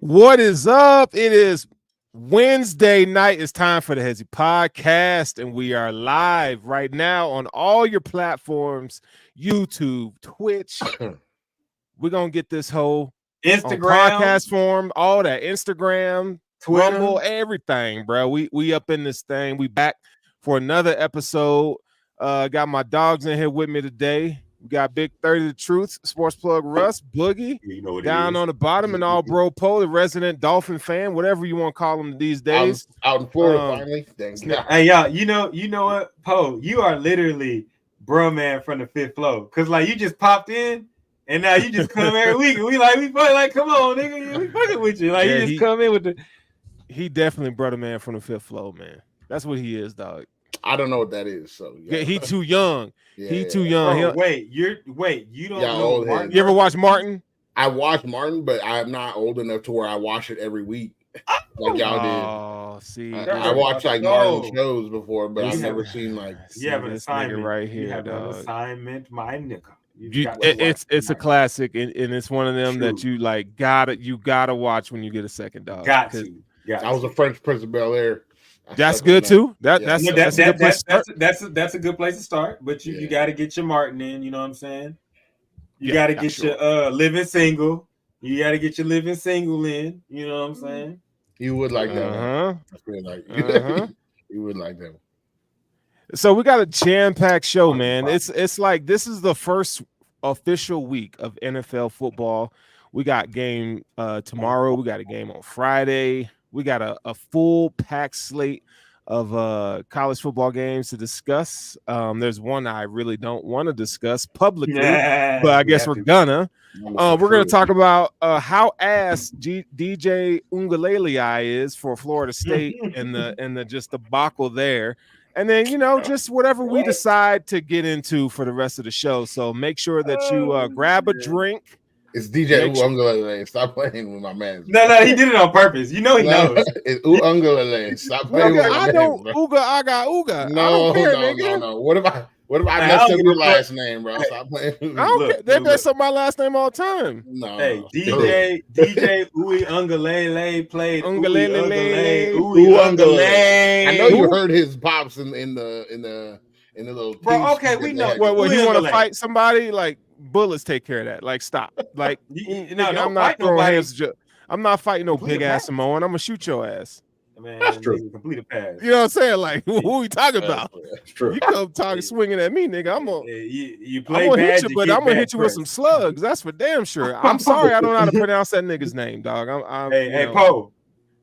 What is up? It is Wednesday night. It's time for the Hesi podcast, and we are live right now on all your platforms, YouTube, Twitch. We're gonna get this whole Instagram, podcast form, all that, Instagram, Twitter, Rumble, everything, bro. We up in this thing. We back for another episode. Got my dogs in here with me today. We got Big 30 The Truth, Sports Plug Russ, Boogie, down on the bottom, and all bro Poe, the resident Dolphin fan, whatever you want to call him these days. Out in Florida, finally. Thanks. Hey, y'all, you know what, Poe? You are literally bro man from the fifth floor. Cause like you just popped in and now you just come every week. And we fucking like, come on, nigga, we fucking with you. Like you just come in with the. He definitely brother man from the fifth floor, man. That's what he is, dog. I don't know what that is. So yeah, he too young. He too young. Bro, wait, you don't know Martin? You ever watch Martin? I watched Martin, but I'm not old enough to where I watch it every week like y'all did. Oh, see, I watched like Martin shows before, but I've never seen like. You have an assignment right here, you have dog. An assignment, my nigga. It's a classic, and it's one of them that you like gotta watch when you get a second, dog. Got to. I was a French Prince of Bel Air. That's good too. That's a good place to start. But you got to get your Martin in. You know what I'm saying? You got to get your living single. You got to get your living single in. You know what I'm saying? You would like that. I feel like you would like that. So we got a jam-packed show, man. It's like this is the first official week of NFL football. We got game tomorrow. We got a game on Friday. We got a full packed slate of college football games to discuss. There's one I really don't want to discuss publicly, but I guess we're gonna. We're gonna talk about how ass DJ Uiagalelei is for Florida State and the just debacle there. And then, just whatever we decide to get into for the rest of the show. So make sure that you grab a drink. It's DJ Uiagalelei. Stop playing with my man. No, he did it on purpose. You know he knows. It's Uiagalelei. Stop playing with my man. I know Uga. No. What if I messed up your last name, bro? Stop playing. I don't care. They mess up my last name all the time. No. Hey, DJ Uiagalelei played Uiagalelei. I know you heard his pops in the little. Bro, okay, we know. Well, you want to fight somebody? Like bullets take care of that. Like stop. Like I'm not throwing hands. I'm not fighting no big ass Samoan. I'm gonna shoot your ass. Man, that's true. Complete a pass. You know what I'm saying? Like, who we talking about? That's true. You come talking, swinging at me, nigga. I'm gonna hit you, but I'm gonna hit you with some slugs. That's for damn sure. I'm sorry, I don't know how to pronounce that nigga's name, dog. Hey, Poe.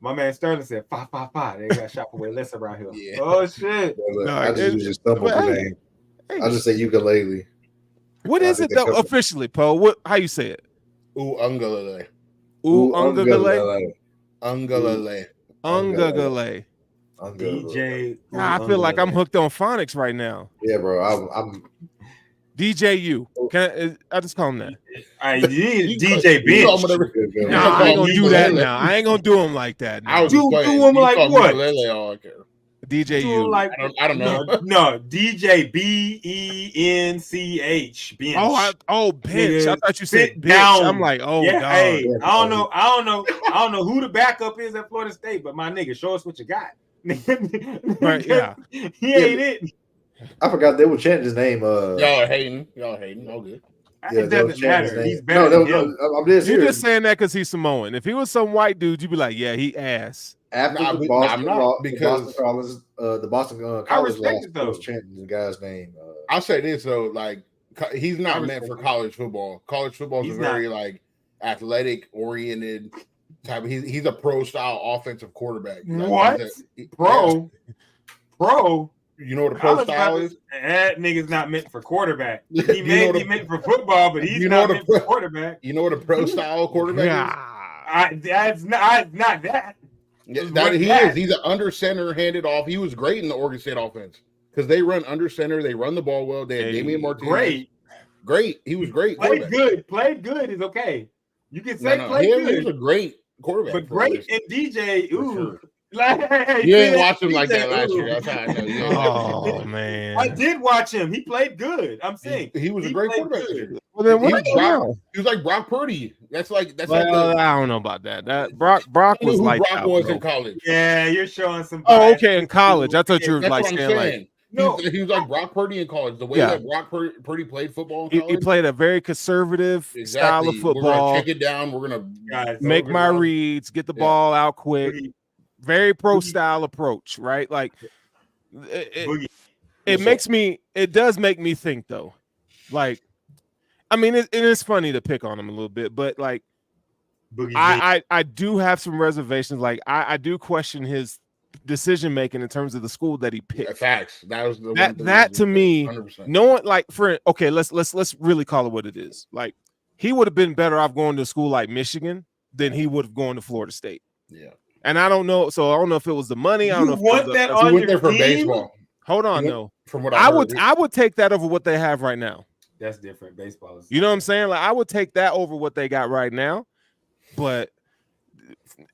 My man Sterling said 555. They got shot for way less around here. Yeah. Oh shit! I just use your simple name. I just say ukulele. What is it though officially, Poe? What? How you say it? Uiagalelei. Uiagalelei. DJ. I feel like I'm hooked on phonics right now. Yeah, bro. I'm DJU. I just call him that? DJ bitch. No, I ain't gonna do that now. I ain't gonna do him like that. Now. Do him like what? DJU. I don't know. No, DJ BENCH. Bench. Oh, bench. I thought you said bitch. Down. I'm like, oh, yeah, dog. Hey, I don't know who the backup is at Florida State, but my nigga, show us what you got. Right, yeah. He ain't it. I forgot they were chanting his name. Y'all are hating. All good. Yeah, it doesn't matter. He's better than him. I'm just You're just saying that because he's Samoan. If he was some white dude, you'd be like, yeah, he ass. After Nah, the I'm Boston, not, the because Boston I College respect lost. it, though. Was chanting the guy's name. I'll say this though, like he's not I meant for respect it. college football. College football is He's a very like athletic oriented type. He's a pro style offensive quarterback. Like, What? Pro? You know what a pro style is? That nigga's not meant for quarterback. Do He you may know be the- meant for football, but he's you know not what a meant for pro- quarterback. You know what a pro style quarterback is? That's not that. Yeah, What that he that? is. He's an under center handed off. He was great in the Oregon State offense because they run under center. They run the ball well. They had Damian Martinez. Great. He was great. Played good is okay. You can say played good. He was a great quarterback. But great and DJ, ooh. Sure. Like, You didn't watch him like that last year. That's how I know. Oh man, I did watch him. He played good. I'm saying he was a great quarterback. Well, then he was like Brock Purdy. That's well, like I don't know about that. That Brock was like Brock was in college. Yeah, you're showing some. Oh, okay, in college. I thought you were That's like what I'm saying saying. like No, he was like Brock Purdy in college. The way that Brock Purdy played football in college, he played a very conservative style of football. We're gonna check it down. We're gonna make my reads, get the ball out quick. Very pro style approach, right? Like it does make me think though. Like, I mean, it is funny to pick on him a little bit, but like, I do have some reservations. Like, I do question his decision making in terms of the school that he picked. Facts. That was the that to me. 100%. No one like let's really call it what it is. Like, he would have been better off going to a school like Michigan than he would have gone to Florida State. Yeah. And I don't know. So I don't know if it was the money. I don't know if want that on he went your there for team? baseball. Hold on, no. From what I would take that over what they have right now. That's different. Baseball is. You know what I'm saying? Like, I would take that over what they got right now. But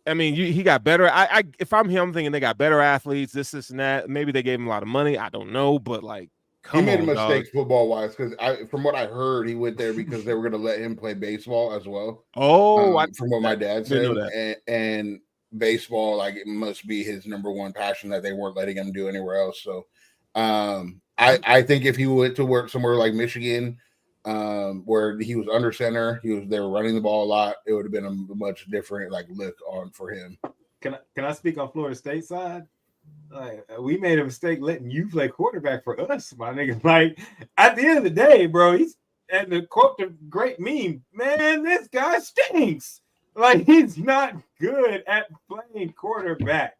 I mean, he got better. If I'm him, I'm thinking they got better athletes. This and that. Maybe they gave him a lot of money. I don't know. But like, he made a mistake football wise because from what I heard, he went there because they were going to let him play baseball as well. Oh, from what my dad said, and baseball, like, it must be his number one passion that they weren't letting him do anywhere else. So I think if he went to work somewhere like Michigan, where he was under center, they were running the ball a lot, it would have been a much different like look on for him. Can I speak on Florida State side? Like, we made a mistake letting you play quarterback for us, my nigga. Like, at the end of the day, bro, he's and the quote the great meme, man, this guy stinks. Like, he's not good at playing quarterback.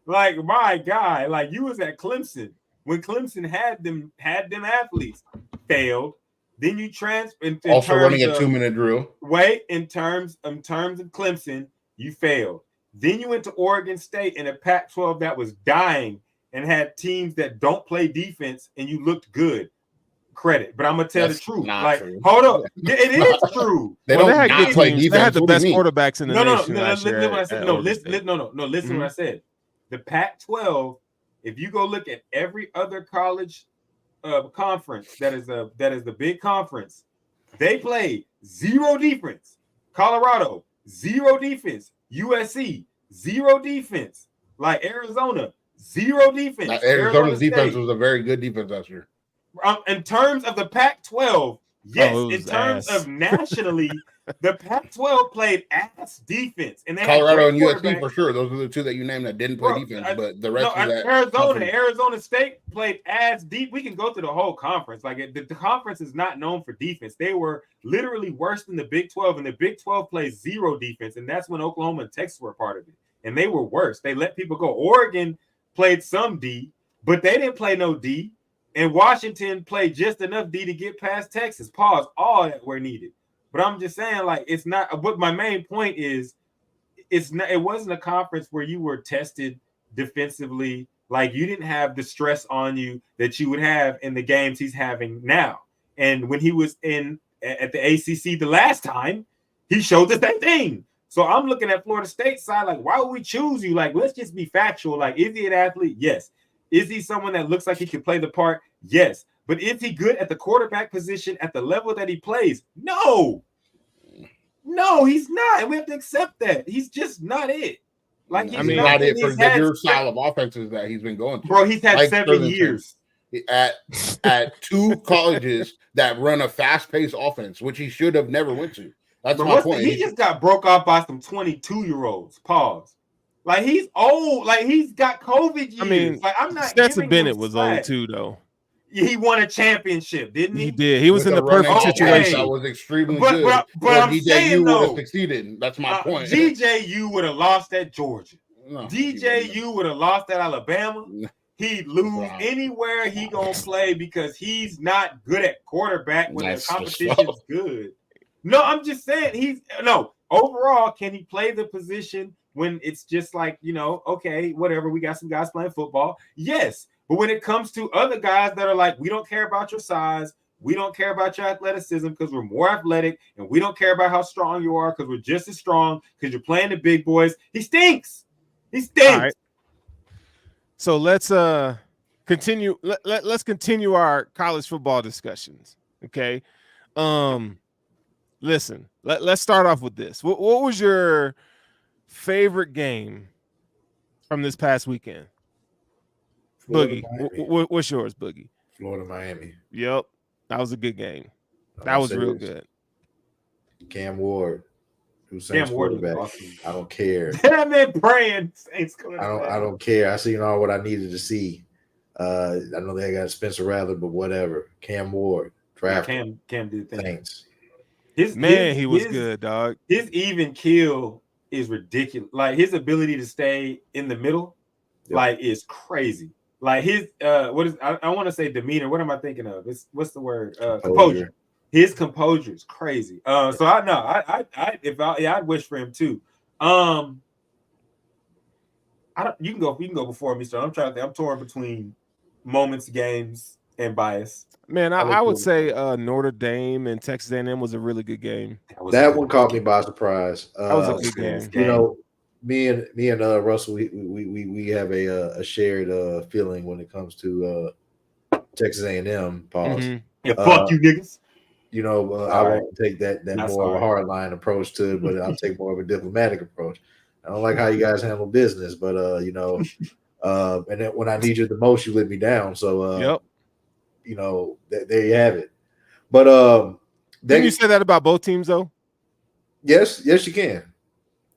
Like, my guy, like, you was at Clemson when Clemson had them athletes, failed. Then you transfer also running a 2-minute drill. Wait, in terms of Clemson, you failed. Then you went to Oregon State in a Pac-12 that was dying and had teams that don't play defense, and you looked good. Credit, but I'm gonna tell the truth. Like, true. Hold up, it is true. They don't not play defense. They had the best quarterbacks in the nation. Listen what I said. The Pac-12. If you go look at every other college conference that is the big conference, they play zero defense. Colorado, zero defense. USC, zero defense. Like Arizona, zero defense. Now, Arizona's defense was a very good defense last year. In terms of the Pac-12, yes. In terms of nationally, the Pac-12 played ass defense, and they Colorado and USC for sure. Those are the two that you named that didn't play defense, but the rest of that. Arizona State played ass deep. We can go through the whole conference. Like, the conference is not known for defense. They were literally worse than the Big 12, and the Big 12 plays zero defense, and that's when Oklahoma and Texas were a part of it. And they were worse. They let people go. Oregon played some D, but they didn't play no D. And Washington played just enough D to get past Texas. Pause. All that were needed. But I'm just saying, like, it's not. But my main point is, it's not. It wasn't a conference where you were tested defensively. Like, you didn't have the stress on you that you would have in the games he's having now. And when he was at the ACC the last time, he showed the same thing. So I'm looking at Florida State side, like, why would we choose you? Like, let's just be factual. Like, is he an athlete? Yes. Is he someone that looks like he can play the part? Yes. But is he good at the quarterback position at the level that he plays? No. No, he's not. And we have to accept that. He's just not it. Like, he's not it for your style of offenses that he's been going through. Bro, he's had 7 years. At two colleges that run a fast-paced offense, which he should have never went to. That's my point. He just got broke off by some 22-year-olds. Pause. Like he's old. Like he's got COVID years. I mean, like I'm not. Stetson giving Bennett him was slack. old too, though. He won a championship, didn't he? He did. He was With in a the perfect running offense situation. that was extremely But- good. but Where I'm saying, DJU would have though, succeeded. That's my point. DJU would have lost at Georgia. No, DJU would have lost at Alabama. No. He'd lose Wow. anywhere he gonna play because he's not good at quarterback when That's the just competition's good. No, I'm just saying overall, can he play the position when it's just like, okay, whatever, we got some guys playing football? Yes. But when it comes to other guys that are like, we don't care about your size, we don't care about your athleticism because we're more athletic, and we don't care about how strong you are because we're just as strong because you're playing the big boys. He stinks. He stinks. All right. So let's continue. Let's continue our college football discussions. Okay. Listen, let's start off with this. What was your favorite game from this past weekend? Florida, Boogie, what's yours, Boogie? Florida, Miami. Yep, that was a good game. That was real good. Cam Ward, who's Saints quarterback. Awesome. I don't care. That man praying Saints I don't care. I seen all what I needed to see. I know they got Spencer Rattler, but whatever. Cam Ward, draft. Cam did things. Saints. He was good, dog. His even kill is ridiculous. Like his ability to stay in the middle, is crazy. Like his what is I want to say demeanor. What am I thinking of? What's the word? Composure. His composure is crazy. So I know I'd wish for him too. You can go before me, so I'm trying to think. I'm torn between moments, games, and bias. Man, I would say Notre Dame and Texas A&M was a really good game. That one caught me by surprise. That was a good game. You know, me and Russell, we have a shared feeling when it comes to Texas A&M. Pause. Mm-hmm. Yeah, fuck you niggas. You know, I won't take that more of a hardline approach to it, but I'll take more of a diplomatic approach. I don't like how you guys handle business, but and then when I need you the most, you let me down. So yep. You know, there you have it. But can you say that about both teams though? Yes, you can.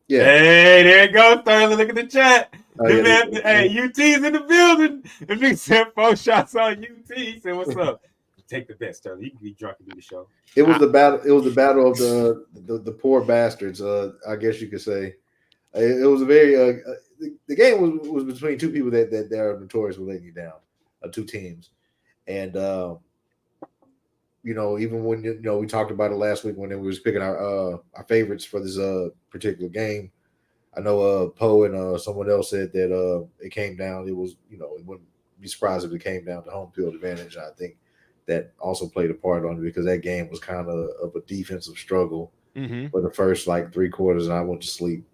Yeah. Hey, there you go, Sterling. Look at the chat. Hey, UT's in the building. If he said 4 shots on UT, he said, "What's up?" Take the bet, Sterling. You can be drunk and do the show. It was the battle. It was the battle of the poor bastards. I guess you could say. It was a very the game was between two people that are notorious for letting you down, two teams, and even when we talked about it last week when we was picking our favorites for this particular game. I know Poe and someone else said that it came down. It was it wouldn't be surprised if it came down to home field advantage. I think that also played a part on it because that game was kind of a defensive struggle for the first like 3 quarters, and I went to sleep.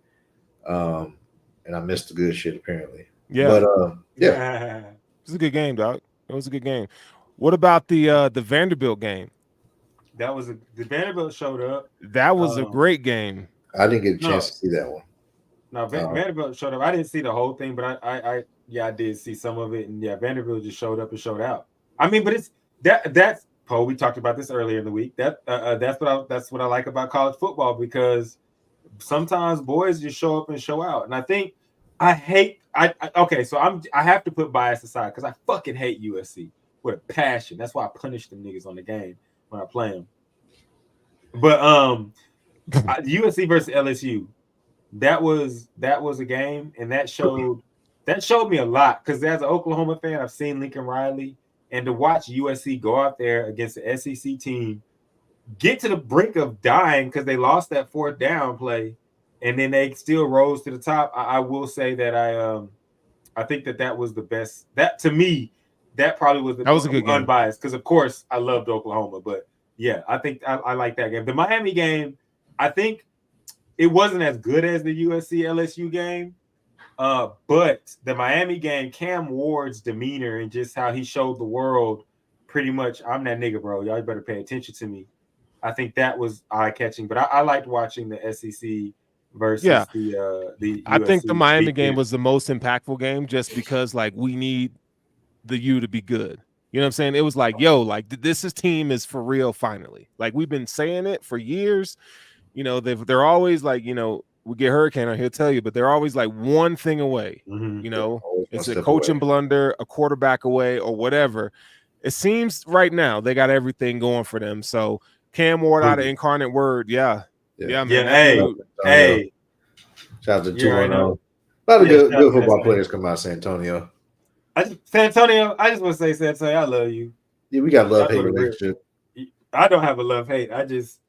And I missed the good shit apparently. Yeah, but yeah, it was a good game, dog. It was a good game. What about the Vanderbilt game? The Vanderbilt showed up. That was a great game. I didn't get a chance to see that one. No, Vanderbilt showed up. I didn't see the whole thing, but I did see some of it, and Vanderbilt just showed up and showed out. I mean, but it's that's Poe. We talked about this earlier in the week. That's what I like about college football because sometimes boys just show up and show out, and I think I have to put bias aside because I fucking hate USC with a passion. That's why I punish them niggas on the game when I play them. But USC versus LSU, that was a game, and that showed me a lot because as an Oklahoma fan, I've seen Lincoln Riley, and to watch USC go out there against the SEC team, get to the brink of dying because they lost that 4th down play, and then they still rose to the top. I will say that I think that was the best. That to me, that probably was a good game. Unbiased because of course I loved Oklahoma, but yeah, I think I like that game. The Miami game, I think it wasn't as good as the USC LSU game, but the Miami game, Cam Ward's demeanor and just how he showed the world, pretty much, I'm that nigga, bro. Y'all better pay attention to me. I think that was eye-catching, but I liked watching the SEC versus the USC. I think the Miami game was the most impactful game just because, like, we need the U to be good. You know what I'm saying? It was like, this team is for real finally. Like, we've been saying it for years. They're always like, we get Hurricane on, he'll tell you, but they're always like one thing away. Mhm. You know, Always one it's a step coaching away. blunder, a quarterback away, or whatever. It seems right now they got everything going for them. So Cam Ward out of Boogie. Incarnate Word, yeah, man. Yeah, That dude, hey. Shout out to You already 2-0. know. A lot of Yeah, good shout out to football that players come out of San Antonio. San Antonio, I just want to say, San Antonio, I love you. Yeah, we got Y'all love-hate know the real- relationship. I don't have a love-hate.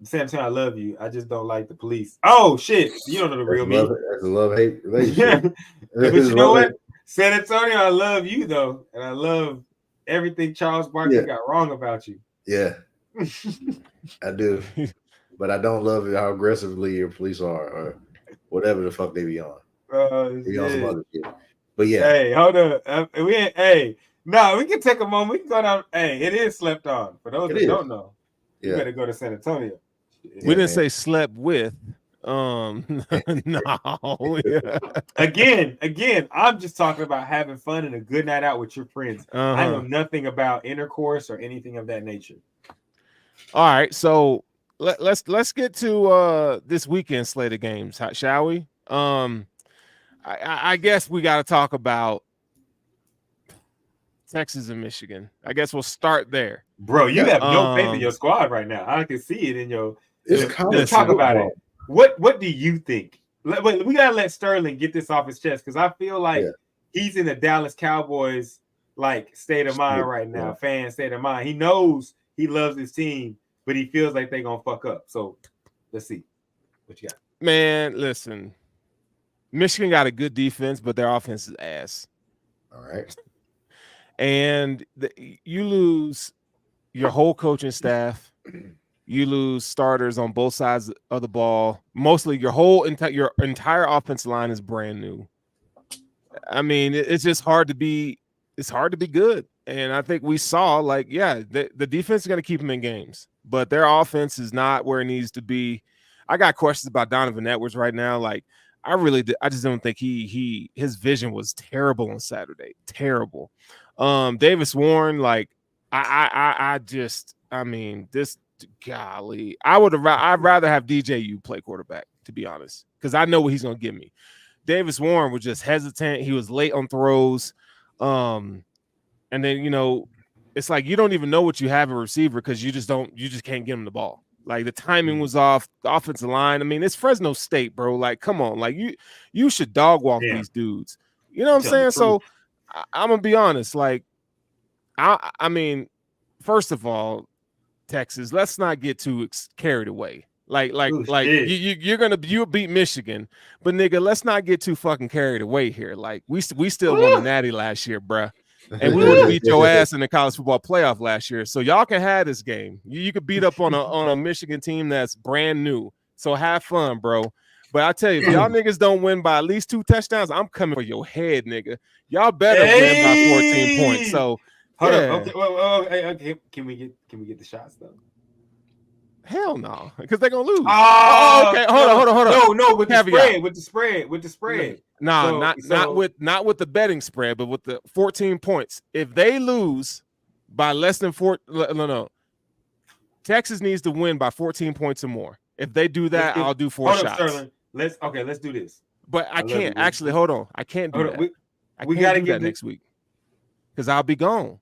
San Antonio, I love you. I just don't like the police. Oh, shit. You don't know the real me. That's a love-hate relationship. But you know what? San Antonio, I love you, though. And I love everything Charles Barkley got wrong about you. Yeah, I do. But I don't love it how aggressively your police are or whatever the fuck they be on. Be on some other shit. But yeah. Hey, hold up. No, we can take a moment. We can go down. Hey, it is slept on. For those that don't know, you better go to San Antonio. We didn't say slept with. No. Yeah. Again, I'm just talking about having fun and a good night out with your friends. I know nothing about intercourse or anything of that nature. All right, so let's get to this weekend slate of games, shall we? I guess we got to talk about Texas and Michigan. I guess we'll start there. Bro, you have no faith in your squad right now. I can see it in your. Let's talk about it. What do you think? We gotta let Sterling get this off his chest because I feel like he's in the Dallas Cowboys like state of mind right now, fan state of mind. He knows he loves his team, but he feels like they're gonna fuck up. So let's see what you got. Man, listen. Michigan got a good defense, but their offense is ass. All right. And you lose your whole coaching staff. You lose starters on both sides of the ball. Mostly your entire offensive line is brand new. I mean, it's just hard to be. It's hard to be good. And I think we saw the defense is going to keep them in games, but their offense is not where it needs to be. I got questions about Donovan Edwards right now. Like I just don't think his vision was terrible on Saturday. Terrible. Davis Warren, like golly, I'd rather have DJU play quarterback, to be honest, because I know what he's gonna give me. Davis Warren was just hesitant. He was late on throws. And then it's like you don't even know what you have a receiver because you just can't get him the ball. Like the timing was off, the offensive line. I mean, it's Fresno State, bro. Like, come on, like you should dog walk these dudes. You know what I'm saying? So I'm gonna be honest. Like, I mean, first of all, Texas, let's not get too carried away. You'll beat Michigan, but nigga, let's not get too fucking carried away here. Like we still won the Natty last year, bruh. And we would have beat your ass in the college football playoff last year. So y'all can have this game. You could beat up on a Michigan team that's brand new. So have fun, bro. But I tell you, if y'all niggas don't win by at least 2 touchdowns, I'm coming for your head, nigga. Y'all better win by 14 points. So hold up. Okay. Can we get the shots though? Hell no, because they're gonna lose. Okay. Hold on. No, with the spread. Nah, not with the betting spread, but with the 14 points. If they lose by less than 4, no. Texas needs to win by 14 points or more. If they do that, I'll do 4 shots. Sterling. Let's do this. But I can't actually. Hold on, I can't do that. We gotta do that next week because I'll be gone.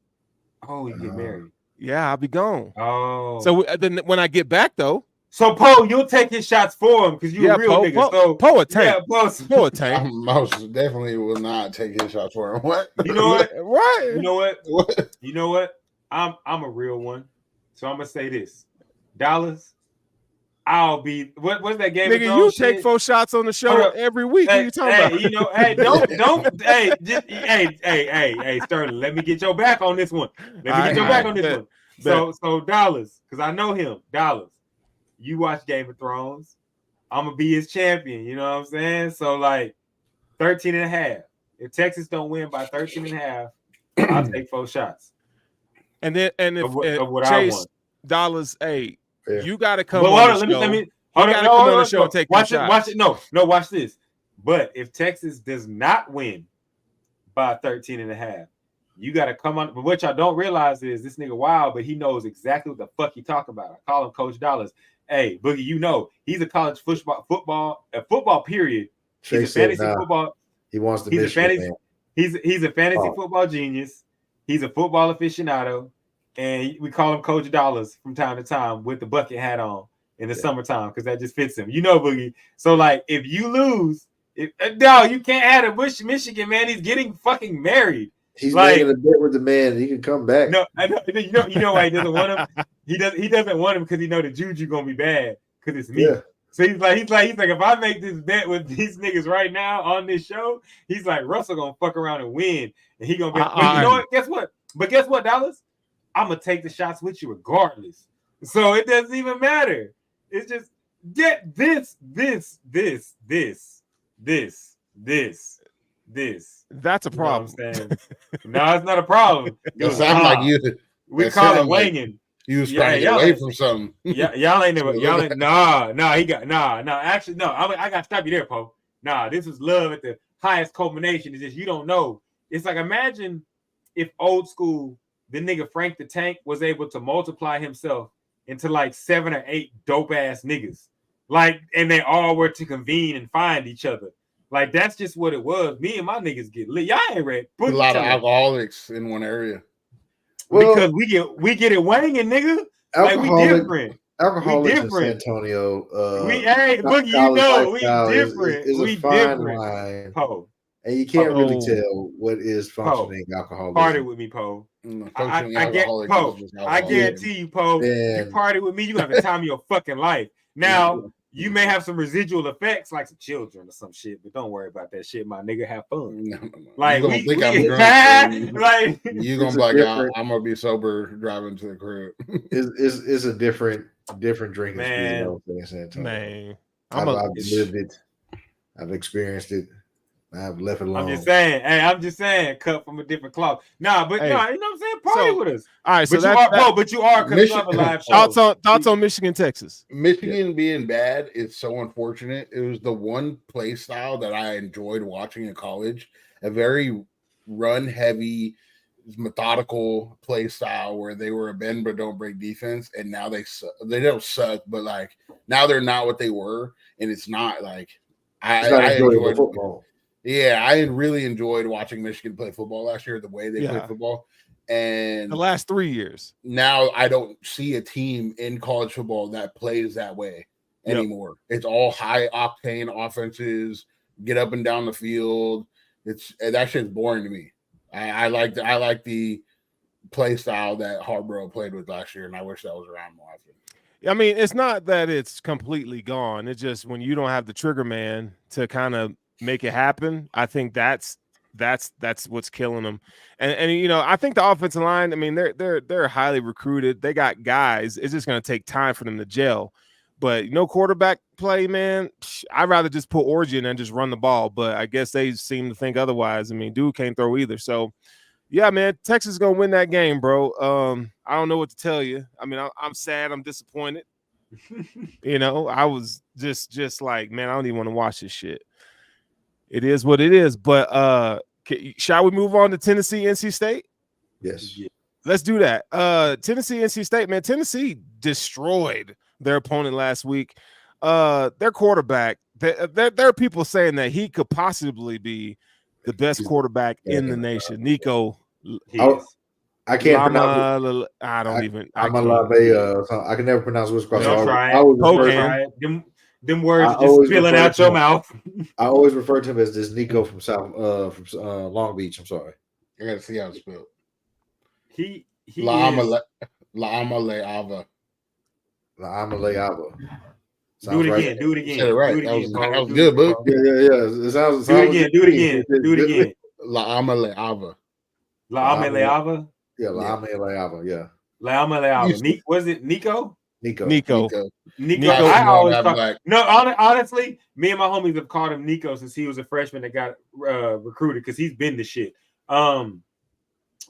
Oh, you get married. Yeah, I'll be gone. Oh, so then when I get back though, so Poe, you'll take his shots for him because you're a real nigga. So Poe a tank. Poe a tank. I most definitely will not take his shots for him. What? You know what? What? You know what? What? You know what? I'm a real one. So I'm gonna say this, Dallas. I'll be what's that game? Nigga, you take 4 shots on the show every week. What are you talking about? Hey, Sterling, let me get your back on this one. So Dallas, because I know him, Dallas. You watch Game of Thrones. I'm gonna be his champion. You know what I'm saying? So like 13.5. If Texas don't win by 13.5, I'll take 4 shots. And then if what Chase I want. Dollars, hey. Yeah. You got to come on the show. Let me come on the show and take watch shots. Watch it. No, watch this. But if Texas does not win by 13.5, You got to come on. But what y'all don't realize is this nigga wild, but he knows exactly what the fuck he talking about. I call him Coach Dollars. Hey, Boogie, you know he's a college football period. He's a fantasy football. He wants to. He's a fantasy. He's a fantasy football genius. He's a football aficionado, and we call him Coach Dollars from time to time with the bucket hat on in the summertime because that just fits him. You know, Boogie. So like, if you lose, you can't add a Michigan man. He's getting fucking married. He's making a bet with the man. He can come back. No, I know. You know why he doesn't want him. He doesn't want him because he know the juju gonna be bad because it's me. Yeah. So he's like, if I make this bet with these niggas right now on this show, he's like, Russell gonna fuck around and win, and he gonna be. But you know what? Guess what? But guess what, Dallas? I'm gonna take the shots with you regardless. So it doesn't even matter. It's just get this. That's a problem. You know no, it's not a problem. It sounds like you. We call it wanging. You was trying to get away from something. Y'all ain't never. Actually, no. I got to stop you there, Poe. Nah, this is love at the highest culmination. It's just you don't know. It's like imagine if old school the nigga Frank the Tank was able to multiply himself into like 7 or 8 dope ass niggas, like, and they all were to convene and find each other. Like that's just what it was. Me and my niggas get lit. Y'all ain't ready. A lot of alcoholics in one area. Well, because we get it wanging, nigga. Like we different. Alcoholics in San Antonio. Boogie, you know we different. We different. Poe. And you can't really tell what is functioning alcoholism. Party with me, Poe. I guarantee you, Poe. You party with me, you have the time of your fucking life. Now. You may have some residual effects like some children or some shit, but don't worry about that shit, my nigga. Have fun. Like you gonna think I'm drunk. Like you gonna be like, I'm gonna be sober driving to the crib. It's a different drinking experience. Man, I've lived it. I've experienced it. I've left it alone. I'm just saying, cut from a different cloth. Nah, but you know what I'm saying? Party with us. All right, so but you are because you have a live show. Thoughts on Michigan, Texas. Michigan being bad is so unfortunate. It was the one play style that I enjoyed watching in college. A very run-heavy, methodical play style where they were a bend but don't break defense, and now they don't suck, but like now they're not what they were, and it's not like I enjoyed football. Yeah, I really enjoyed watching Michigan play football last year, the way they play football. And the last 3 years. Now I don't see a team in college football that plays that way anymore. It's all high octane offenses, get up and down the field. That shit's boring to me. I like the play style that Harborough played with last year, and I wish that was around more often. I mean, it's not that it's completely gone. It's just when you don't have the trigger man to kind of make it happen, I think that's what's killing them. And you know, I think the offensive line, I mean, they're highly recruited. They got guys. It's just going to take time for them to gel. But no quarterback play, man. I'd rather just put Origin and just run the ball. But I guess they seem to think otherwise. I mean, dude can't throw either. So, yeah, man, Texas is going to win that game, bro. I don't know what to tell you. I mean, I'm sad. I'm disappointed. You know, I was just like, man, I don't even want to watch this shit. It is what it is. But shall we move on to Tennessee, NC State? Yes. Let's do that. Tennessee, NC State, man. Tennessee destroyed their opponent last week. Their quarterback, there are people saying that he could possibly be the best quarterback in the nation. Nico. I can't pronounce it. I don't even. I can never pronounce what's called. Don't try it. Them words just spilling out your mouth. I always refer to him as this Nico from Long Beach. I'm sorry. I gotta see how it's spelled. He Laamaleava. Do it again. Do it again. Said it right. That was good, bro. Yeah. It sounds. Do it again. Laamaleava. Laamaleava. Yeah, Laamaleava. Yeah. Laamaleava. Was it Nico? Nico. I always thought. No, honestly, me and my homies have called him Nico since he was a freshman that got recruited because he's been the shit. No,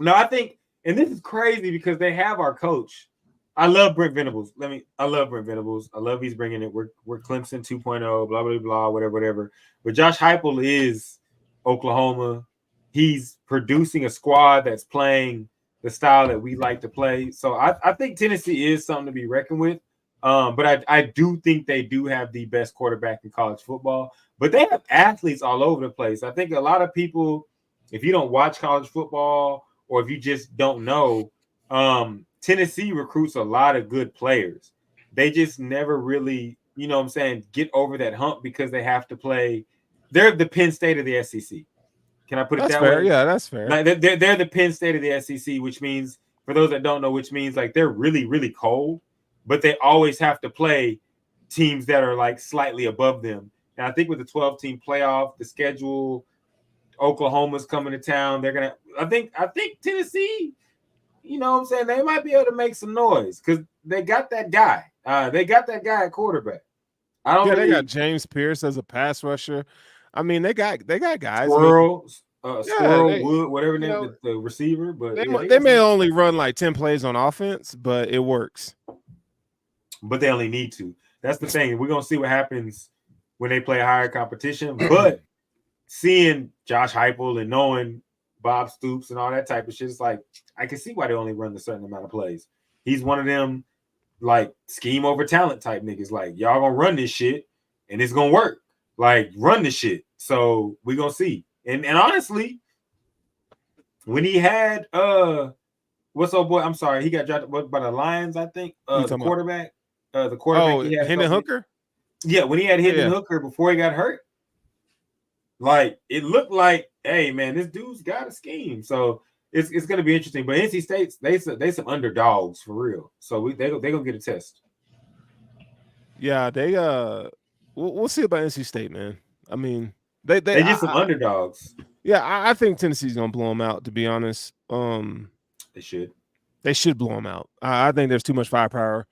I think, and this is crazy because they have our coach. I love Brent Venables. I love Brent Venables. I love he's bringing it. We're Clemson 2.0, blah, blah, blah, whatever. But Josh Heupel is Oklahoma. he's producing a squad that's playing the style that we like to play. So I think Tennessee is something to be reckoned with. But I do think they do have the best quarterback in college football. But they have athletes all over the place. I think a lot of people, if you don't watch college football or if you just don't know, Tennessee recruits a lot of good players. They just never really, you know what I'm saying, get over that hump because they have to play. They're the Penn State of the SEC. Can I put it that way? Yeah, that's fair. Like they're the Penn State of the SEC, which means, for those that don't know, which means like they're really, really cold, but they always have to play teams that are like slightly above them. And I think with the 12-team playoff, the schedule, Oklahoma's coming to town. They're gonna. I think Tennessee, you know what I'm saying, they might be able to make some noise because they got that guy. They got that guy at quarterback. They got James Pierce as a pass rusher. I mean, they got guys. Squirrel, Wood, whatever name the receiver. But they may only run like 10 plays on offense, but it works. But they only need to. That's the thing. We're gonna see what happens when they play higher competition. But seeing Josh Heupel and knowing Bob Stoops and all that type of shit, it's like I can see why they only run a certain amount of plays. He's one of them like scheme over talent type niggas. Like, y'all gonna run this shit and it's gonna work. Like, run this shit. So we're gonna see. And honestly, when he had what's up, boy? I'm sorry, he got drafted by the Lions, I think. The quarterback. The quarterback he had Hendon Hooker? Yeah, when he had Hendon Hooker before he got hurt. Like, it looked like, hey man, this dude's got a scheme. So it's gonna be interesting. But NC State's they some underdogs for real. So they gonna get a test. Yeah, they we'll see about NC State, man. I mean, they just some underdogs. Yeah, I think Tennessee's gonna blow them out. To be honest, they should blow them out. I think there's too much firepower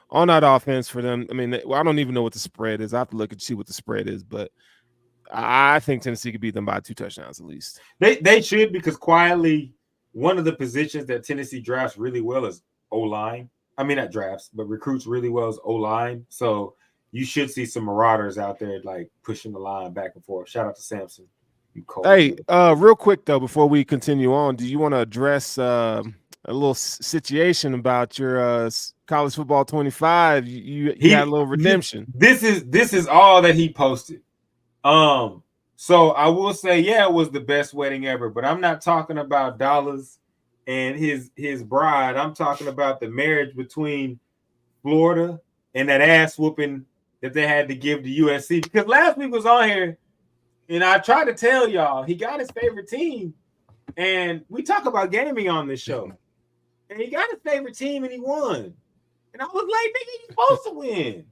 on that offense for them. I mean, I don't even know what the spread is. I have to look and see what the spread is, but I think Tennessee could beat them by 2 touchdowns at least. They should, because quietly one of the positions that Tennessee drafts really well is O-line. I mean, not drafts, but recruits really well is O-line. So you should see some marauders out there like pushing the line back and forth. Shout out to Samson. You cold. Hey, real quick though, before we continue on, do you want to address a little situation about your college football 25? You had a little redemption. This is all that he posted. So I will say, yeah, it was the best wedding ever, but I'm not talking about dollars and his bride. I'm talking about the marriage between Florida and that ass whooping that they had to give to USC. Because last week was on here, and I tried to tell y'all he got his favorite team, and we talk about gaming on this show, and he got his favorite team and he won. And I was like, nigga, you supposed to win.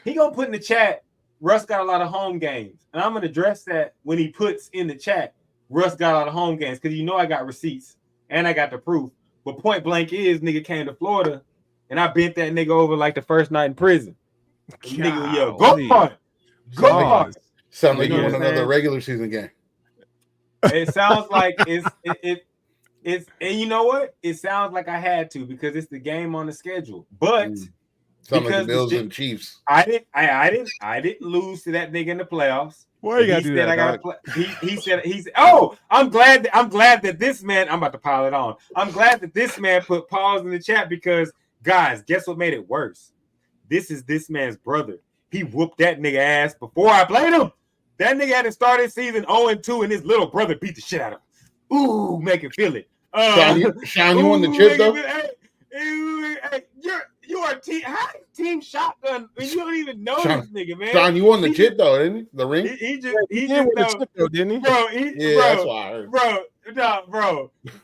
He gonna put in the chat, Russ got a lot of home games. And I'm going to address that when he puts in the chat, Russ got a lot of home games, because you know I got receipts and I got the proof. But point blank is, nigga came to Florida and I bent that nigga over like the first night in prison. Nigga, yo, go hard. Go hard. Sounds like you want another regular season game. It sounds like it's and you know what? It sounds like I had to, because it's the game on the schedule. But some of the Bills and Chiefs. I didn't lose to that nigga in the playoffs. Why you gotta do that? I gotta play. He said, oh, I'm glad that this man, I'm about to pile it on. I'm glad that this man put pause in the chat, because guys, guess what made it worse? This is this man's brother. He whooped that nigga ass before I played him. That nigga had to start his season 0-2, and his little brother beat the shit out of him. Ooh, make it feel it. Sean, you won the chip though? Hey, you are team shotgun. I mean, you don't even know this nigga, man. Sean, you won the chip though, didn't he? The ring? He just won the chip though, didn't he? Bro, that's why I heard.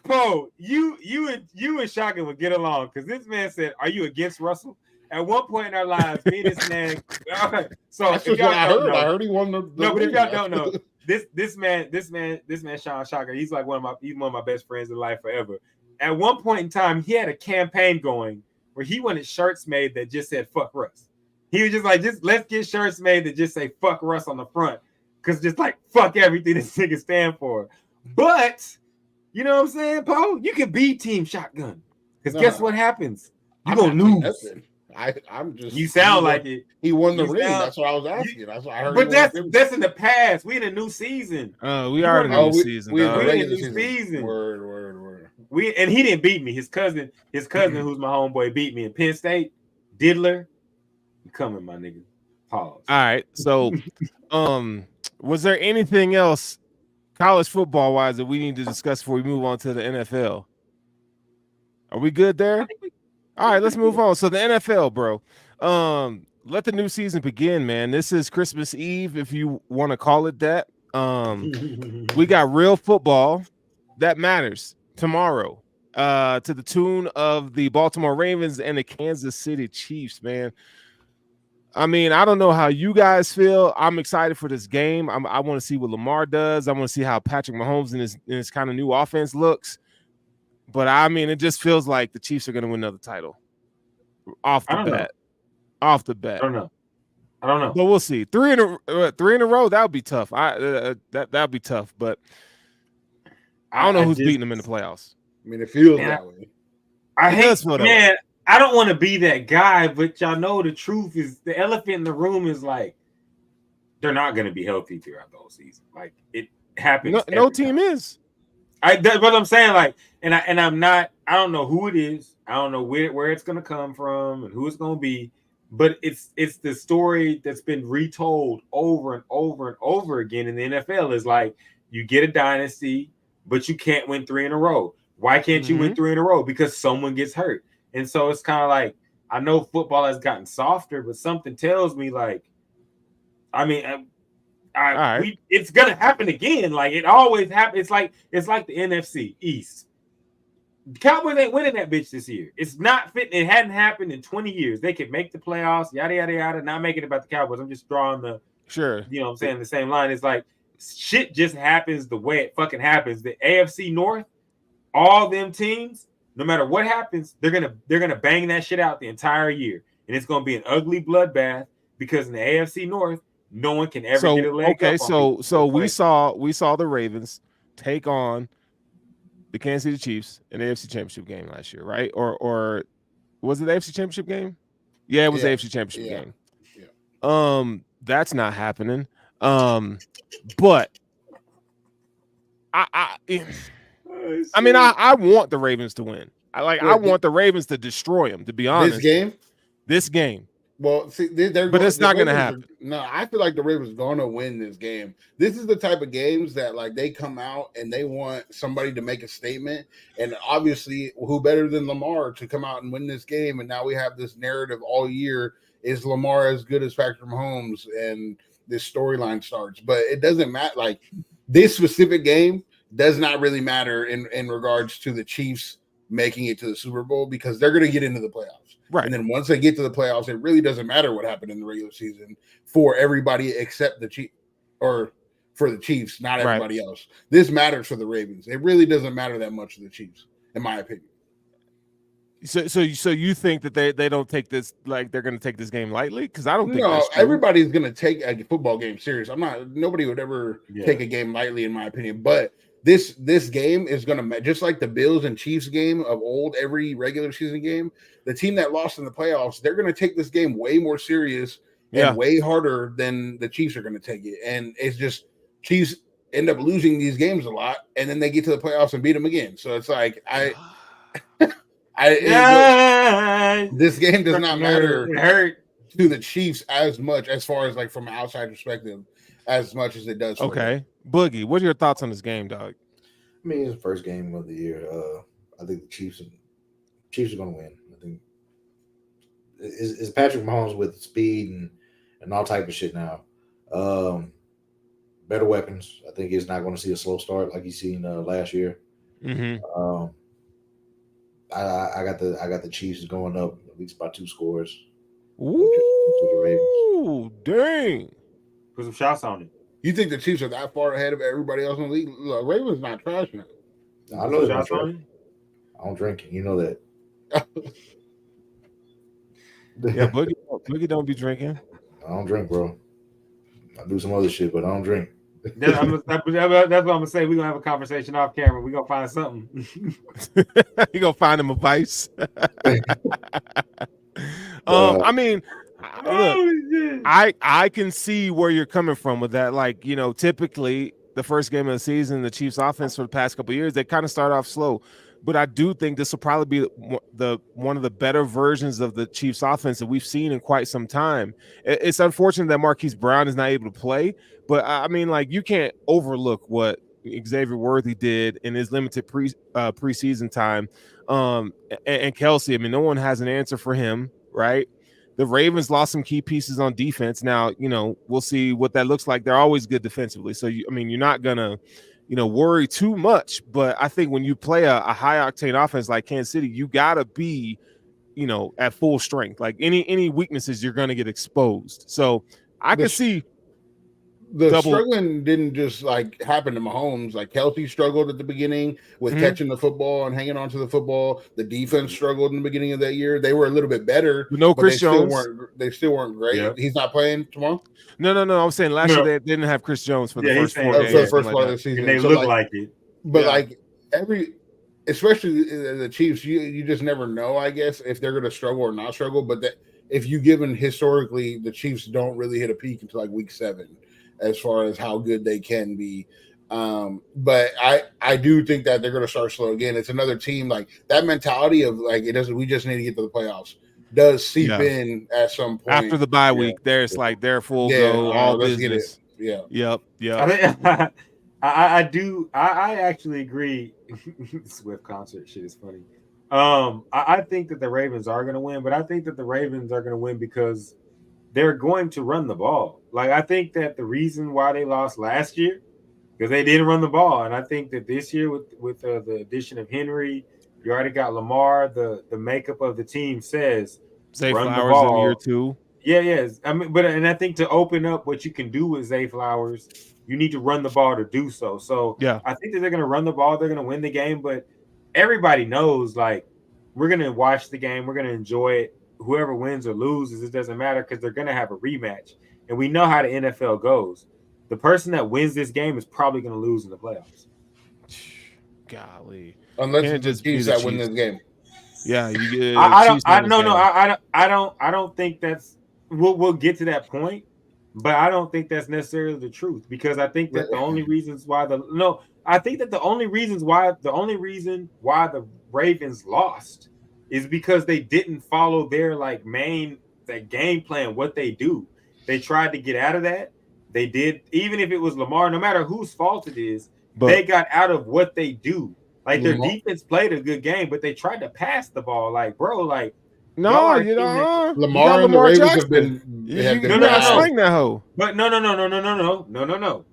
Bro, you and Shotgun would get along, because this man said, "Are you against Russell?" At one point in our lives, me and this man. So that's just what I heard. I heard he won the no, but ring. if y'all don't know, this man, Sean Shotgun, he's like one of my best friends in life forever. At one point in time, he had a campaign going where he wanted shirts made that just said "fuck Russ." He was just like, let's get shirts made that just say "fuck Russ" on the front, because just like fuck everything this nigga stand for. But you know what I'm saying, Poe? You can be Team Shotgun, because guess what happens? You gonna lose. I'm just. You sound like it. He won the You ring. sound- That's what I was asking. That's what I heard. But that's in the past. We in a new season. We are in a new season. We in the We in a regular new season. Word. And he didn't beat me. His cousin, who's my homeboy, beat me in Penn State. Diddler, you coming, my nigga. Pause. All right. So, was there anything else college football wise that we need to discuss before we move on to the NFL? Are we good there? All right, let's move on. So the NFL, bro. Let the new season begin, man. This is Christmas Eve, if you want to call it that. We got real football that matters tomorrow. To the tune of the Baltimore Ravens and the Kansas City Chiefs, man. I mean, I don't know how you guys feel. I'm excited for this game. I want to see what Lamar does. I want to see how Patrick Mahomes and his kind of new offense looks. But I mean, it just feels like the Chiefs are going to win another title off the bat. Off the bat. I don't know. But we'll see. Three in a row. That would be tough. That'd be tough. But I don't know who's beating them in the playoffs. I mean, it feels that way. I don't want to be that guy, but y'all know the truth is the elephant in the room is like they're not going to be healthy throughout the whole season. Like it happens. No team is. That's what I'm saying. Like, and I'm not. I don't know who it is. I don't know where it's going to come from and who it's going to be. But it's the story that's been retold over and over and over again in the NFL. Is like you get a dynasty, but you can't win 3 in a row. Why can't you win 3 in a row? Because someone gets hurt. And so it's kind of like, I know football has gotten softer, but something tells me like, I mean, it's going to happen again. Like it always happens. It's like the NFC East. The Cowboys ain't winning that bitch this year. It's not fitting. It hadn't happened in 20 years. They could make the playoffs, yada, yada, yada. Not making it about the Cowboys. I'm just drawing the, you know what I'm saying, the same line. It's like shit just happens the way it fucking happens. The AFC North, all them teams, no matter what happens, they're gonna bang that shit out the entire year, and it's gonna be an ugly bloodbath because in the AFC North, no one can ever get a leg up. So we saw the Ravens take on the Kansas City Chiefs in the AFC Championship game last year, right? Or was it the AFC Championship game? Yeah, it was the AFC Championship game. Yeah. That's not happening. But I mean, I want the Ravens to win. I want the Ravens to destroy them, to be honest. This game. Well, see, but it's not going to happen. No, I feel like the Ravens are going to win this game. This is the type of games that, like, they come out and they want somebody to make a statement. And obviously, who better than Lamar to come out and win this game? And now we have this narrative all year: is Lamar as good as Patrick Mahomes? And this storyline starts. But it doesn't matter. Like, this specific game does not really matter in regards to the Chiefs making it to the Super Bowl because they're going to get into the playoffs. Right. And then once they get to the playoffs, it really doesn't matter what happened in the regular season for everybody except the Chiefs, or for the Chiefs, not everybody else. This matters for the Ravens. It really doesn't matter that much to the Chiefs, in my opinion. So you think that they don't take this, like they're going to take this game lightly? Because I don't think no, that's true. Everybody's going to take a football game serious. Nobody would ever take a game lightly, in my opinion. But this game is going to, just like the Bills and Chiefs game of old, every regular season game, the team that lost in the playoffs, they're going to take this game way more serious and way harder than the Chiefs are going to take it. And it's just Chiefs end up losing these games a lot, and then they get to the playoffs and beat them again. So it's like this game does not matter to the Chiefs as much, as far as like from an outside perspective, as much as it does. Okay, Boogie, what are your thoughts on this game, dog? I mean, it's the first game of the year. I think the Chiefs are going to win. I think it's Patrick Mahomes with speed and all type of shit now. Better weapons. I think he's not going to see a slow start like he's seen last year. Mm-hmm. I got the Chiefs going up at least by 2 scores. Ooh, dang! Put some shots on it. You think the Chiefs are that far ahead of everybody else in the league? Look, Ravens not trash now. I know they're not trash. I don't drink. You know that. Yeah, Boogie don't be drinking. I don't drink, bro. I do some other shit, but I don't drink. That's what I'm gonna say. We're gonna have a conversation off camera. We're gonna find something. You gonna find him a vice. I mean, look, I can see where you're coming from with that. Like, you know, typically the first game of the season, the Chiefs offense for the past couple of years, they kind of start off slow. But I do think this will probably be one of the better versions of the Chiefs offense that we've seen in quite some time. It's unfortunate that Marquise Brown is not able to play, but I mean, like, you can't overlook what Xavier Worthy did in his limited preseason time. And Kelsey, I mean, no one has an answer for him, right? The Ravens lost some key pieces on defense. Now, you know, we'll see what that looks like. They're always good defensively. So, I mean, you're not going to, you know, worry too much. But I think when you play a high-octane offense like Kansas City, you got to be, you know, at full strength. Like, any weaknesses, you're going to get exposed. So I can see the struggling didn't just like happen to Mahomes. Like Kelsey struggled at the beginning with catching the football and hanging on to the football. The defense struggled in the beginning of that year. They were a little bit better. No, Chris Jones. They still weren't great. Yep. He's not playing tomorrow. No. I was saying last year they didn't have Chris Jones for the first 4 games. For the first part of the season, and they look like it. But like especially the Chiefs, you just never know. I guess if they're going to struggle or not struggle. But that if you given historically, the Chiefs don't really hit a peak until like week 7. As far as how good they can be. But I do think that they're going to start slow again. It's another team like that mentality of like, we just need to get to the playoffs does seep in at some point. After the bye week, there's like their full go, all business. Yeah. Yep. I actually agree. Swift concert shit is funny. I think that the Ravens are going to win, but I think that the Ravens are going to win because they're going to run the ball. Like, I think that the reason why they lost last year, because they didn't run the ball. And I think that this year with the addition of Henry, you already got Lamar, the makeup of the team says Zay run Flowers the ball. in year 2. Yeah. I mean, and I think to open up what you can do with Zay Flowers, you need to run the ball to do so. So I think that they're going to run the ball. They're going to win the game. But everybody knows, like, we're going to watch the game. We're going to enjoy it. Whoever wins or loses, it doesn't matter because they're going to have a rematch. And we know how the NFL goes. The person that wins this game is probably going to lose in the playoffs. Golly. Unless it's just Chiefs that win this game. Yeah, you get I don't think that's we'll get to that point, but I don't think that's necessarily the truth because I think that the only reason why the Ravens lost is because they didn't follow their game plan, what they do. They tried to get out of that. They did, even if it was Lamar, no matter whose fault it is, they got out of what they do. Like, their defense played a good game, but they tried to pass the ball. Like, bro, like, no, you know, Lamar and the Ravens have been sling that hoe. But no.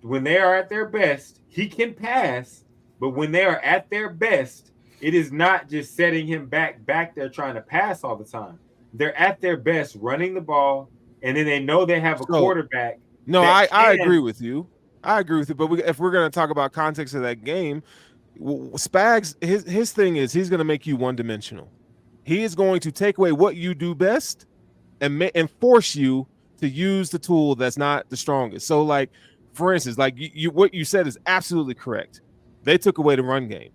When they are at their best, he can pass. But when they are at their best, it is not just setting him back there trying to pass all the time. They're at their best running the ball, and then they know they have a quarterback. No, I agree with you. I agree with you. But if we're going to talk about context of that game, Spags, his thing is he's going to make you one-dimensional. He is going to take away what you do best and force you to use the tool that's not the strongest. So, like, for instance, like what you said is absolutely correct. They took away the run game.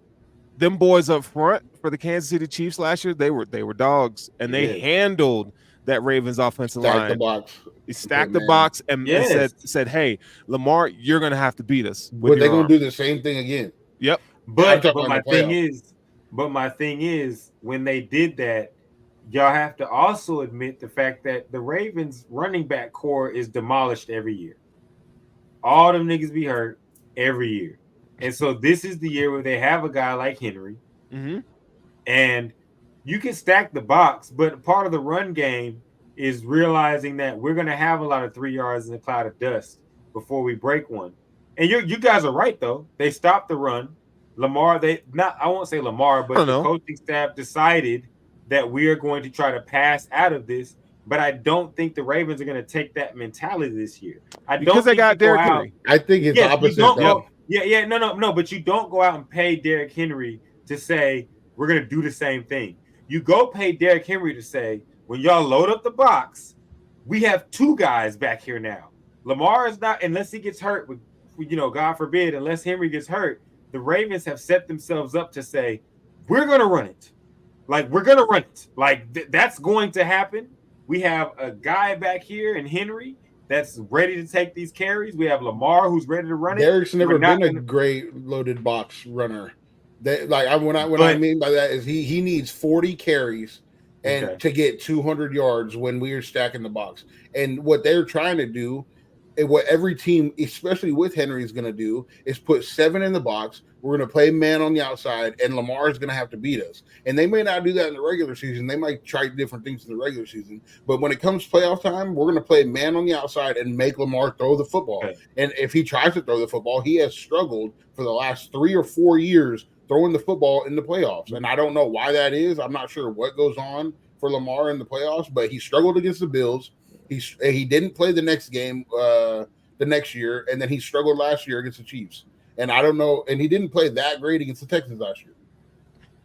Them boys up front for the Kansas City Chiefs last year, they were dogs, and they handled that Ravens offensive line. The box. He stacked the box and said, "Hey, Lamar, you're going to have to beat us." But they're going to do the same thing again. Yep. But my thing is, when they did that, y'all have to also admit the fact that the Ravens running back core is demolished every year. All them niggas be hurt every year. And so this is the year where they have a guy like Henry. Mm-hmm. And you can stack the box, but part of the run game is realizing that we're going to have a lot of 3 yards in a cloud of dust before we break one. And you guys are right, though. They stopped the run. Lamar, I won't say Lamar, but the coaching staff decided that we are going to try to pass out of this. But I don't think the Ravens are going to take that mentality this year. Because they got Derrick Henry. I think it's opposite. No, but you don't go out and pay Derrick Henry to say we're going to do the same thing. You go pay Derrick Henry to say, when y'all load up the box, we have 2 guys back here now. Lamar is not, unless he gets hurt, God forbid, unless Henry gets hurt, the Ravens have set themselves up to say, we're going to run it. Like, we're gonna run it. Like, that's going to happen. We have a guy back here in Henry that's ready to take these carries. We have Lamar who's ready to run it. Derek's never been a great loaded box runner. What I mean by that is he needs 40 carries and to get 200 yards when we are stacking the box. And what they're trying to do, and what every team, especially with Henry, is going to do is put 7 in the box. We're going to play man on the outside, and Lamar is going to have to beat us. And they may not do that in the regular season. They might try different things in the regular season. But when it comes to playoff time, we're going to play man on the outside and make Lamar throw the football. Okay. And if he tries to throw the football, he has struggled for the last 3 or 4 years throwing the football in the playoffs. And I don't know why that is. I'm not sure what goes on for Lamar in the playoffs, but he struggled against the Bills. He didn't play the next game the next year, and then he struggled last year against the Chiefs. And I don't know, and he didn't play that great against the Texans last year.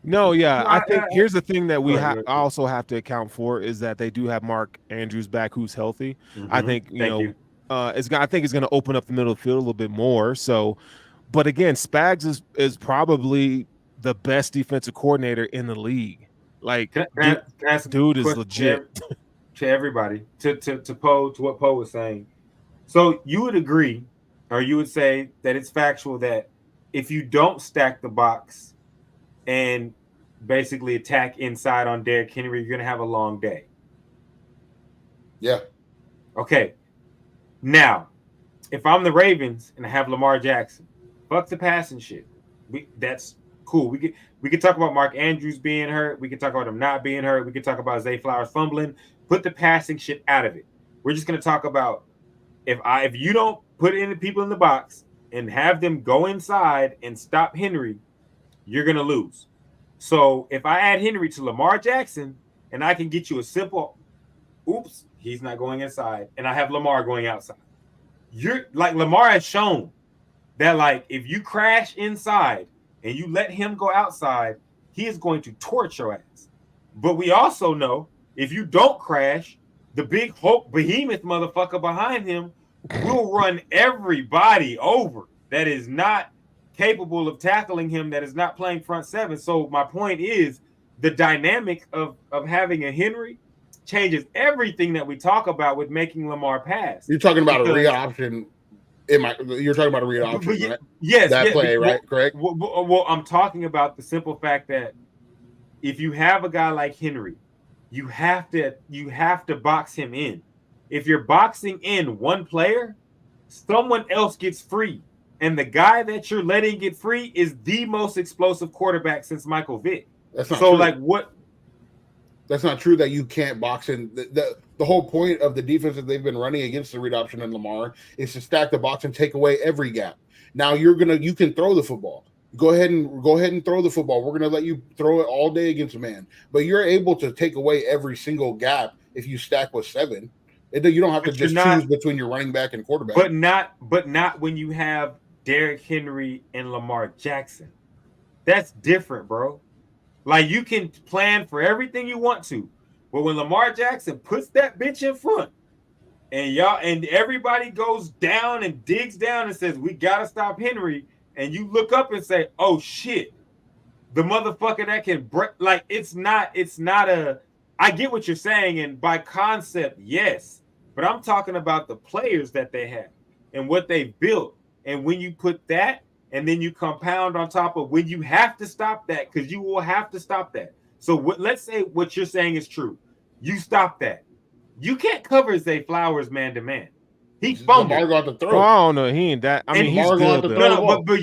No, yeah, I think here's the thing that we also have to account for is that they do have Mark Andrews back, who's healthy. Mm-hmm. I think I think it's going to open up the middle of the field a little bit more. So, but again, Spags is probably the best defensive coordinator in the league. Like, dude is legit. To everybody, to Poe, to what Poe was saying. So you would agree, or you would say that it's factual that if you don't stack the box and basically attack inside on Derrick Henry, you're going to have a long day. Yeah. Okay. Now, if I'm the Ravens and I have Lamar Jackson, fuck the passing shit. That's cool. We could talk about Mark Andrews being hurt. We could talk about him not being hurt. We could talk about Zay Flowers fumbling. Put the passing shit out of it. We're just going to talk about if you don't put in the people in the box and have them go inside and stop Henry, you're going to lose. So if I add Henry to Lamar Jackson and I can get you a simple, oops, he's not going inside, and I have Lamar going outside. You're like Lamar has shown that like if you crash inside and you let him go outside, he is going to torch your ass. But we also know if you don't crash, the big Hulk behemoth motherfucker behind him will run everybody over that is not capable of tackling him, that is not playing front seven. So my point is the dynamic of having a Henry changes everything that we talk about with making Lamar pass. You're talking about a read option. You're talking about a read option, right? Yes. That play, right? Correct? Well, I'm talking about the simple fact that if you have a guy like Henry, you have to box him in. If you're boxing in one player, someone else gets free. And the guy that you're letting get free is the most explosive quarterback since Michael Vick. That's not so true. Like what? That's not true that you can't box in. The whole point of the defense that they've been running against the read option and Lamar is to stack the box and take away every gap. Now you can throw the football. Go ahead and throw the football. We're going to let you throw it all day against a man. But you're able to take away every single gap if you stack with 7. You don't have to just choose between your running back and quarterback. But not when you have Derrick Henry and Lamar Jackson. That's different, bro. Like, you can plan for everything you want to. But when Lamar Jackson puts that bitch in front and everybody goes down and digs down and says, we got to stop Henry, and you look up and say, oh, shit, the motherfucker that can break, like, it's not I get what you're saying, and by concept, yes, but I'm talking about the players that they have and what they built. And when you put that, and then you compound on top of when you have to stop that, because you will have to stop that. So let's say what you're saying is true. You stop that. You can't cover Zay Flowers man-to-man. He fumbled. Lamar got to throw. Oh, I don't know. He ain't that. I mean, he's good. But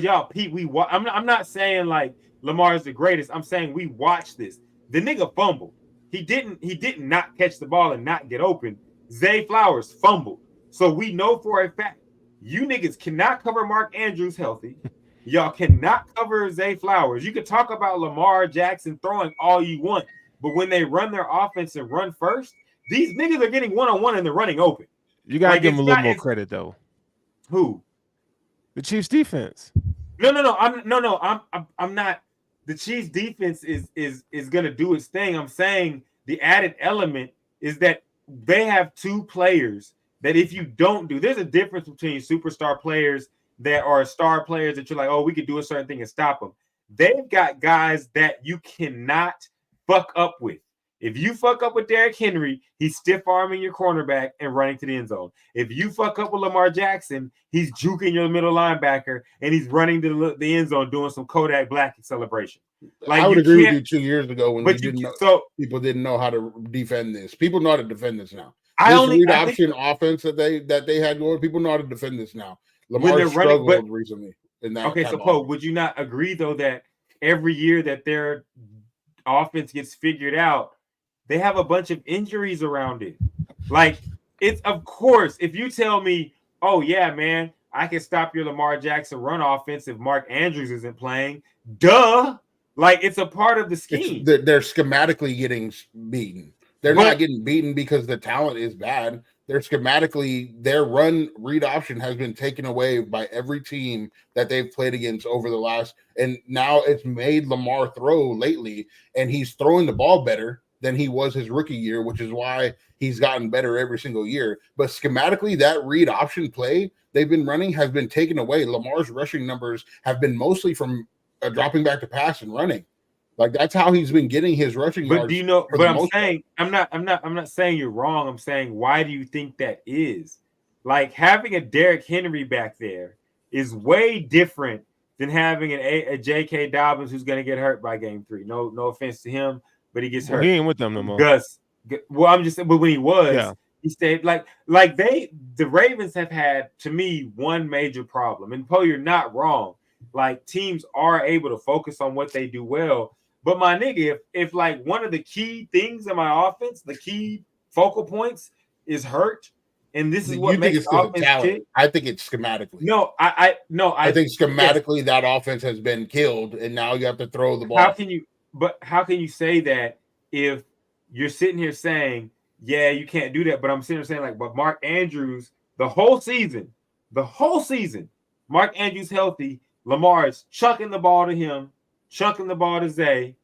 y'all, Pete, I'm not saying like Lamar is the greatest. I'm saying we watched this. The nigga fumbled. He didn't not catch the ball and not get open. Zay Flowers fumbled. So we know for a fact you niggas cannot cover Mark Andrews healthy. Y'all cannot cover Zay Flowers. You can talk about Lamar Jackson throwing all you want, but when they run their offense and run first, these niggas are getting one-on-one and they're running open. You gotta give them a little more credit, though. Who? The Chiefs' defense. No. I'm not. The Chiefs' defense is gonna do its thing. I'm saying the added element is that they have 2 players that if you don't do, there's a difference between superstar players that are star players that you're like, oh, we could do a certain thing and stop them. They've got guys that you cannot fuck up with. If you fuck up with Derrick Henry, he's stiff arming your cornerback and running to the end zone. If you fuck up with Lamar Jackson, he's juking your middle linebacker and he's running to the end zone doing some Kodak Black celebration. Like I would agree with you 2 years ago when people didn't know how to defend this. People know how to defend this now. Read option offense that they had going. People know how to defend this now. Lamar struggled recently in that. Okay, so Poe, would you not agree though that every year that their offense gets figured out, they have a bunch of injuries around it? Like, it's, of course, if you tell me, oh yeah, man, I can stop your Lamar Jackson run offense if Mark Andrews isn't playing. Duh. Like, it's a part of the scheme. They're schematically getting beaten. They're not getting beaten because the talent is bad. They're schematically, their run read option has been taken away by every team that they've played against over the last, and now it's made Lamar throw lately, and he's throwing the ball better than he was his rookie year, which is why he's gotten better every single year. But schematically, that read option play they've been running has been taken away. Lamar's rushing numbers have been mostly from dropping back to pass and running. Like, that's how he's been getting his rushing yards. But do you know? But I'm saying I'm not saying you're wrong. I'm saying, why do you think that is? Like, having a Derrick Henry back there is way different than having a J.K. Dobbins who's going to get hurt by game 3. No offense to him, but he gets hurt. He ain't with them no more. Well, I'm just saying, but when he was, he stayed. Like the Ravens have had, to me, one major problem. And Poe, you're not wrong. Like, teams are able to focus on what they do well. But my nigga, if like one of the key things in my offense, the key focal points is hurt, and this is what makes the offense tick. I think it's schematically. No, I think schematically that offense has been killed, and now you have to throw the ball. How can you say that if you're sitting here saying, yeah, you can't do that? But I'm sitting here saying, like, but Mark Andrews, the whole season, Mark Andrews healthy, Lamar is chucking the ball to him, chucking the ball to Zay,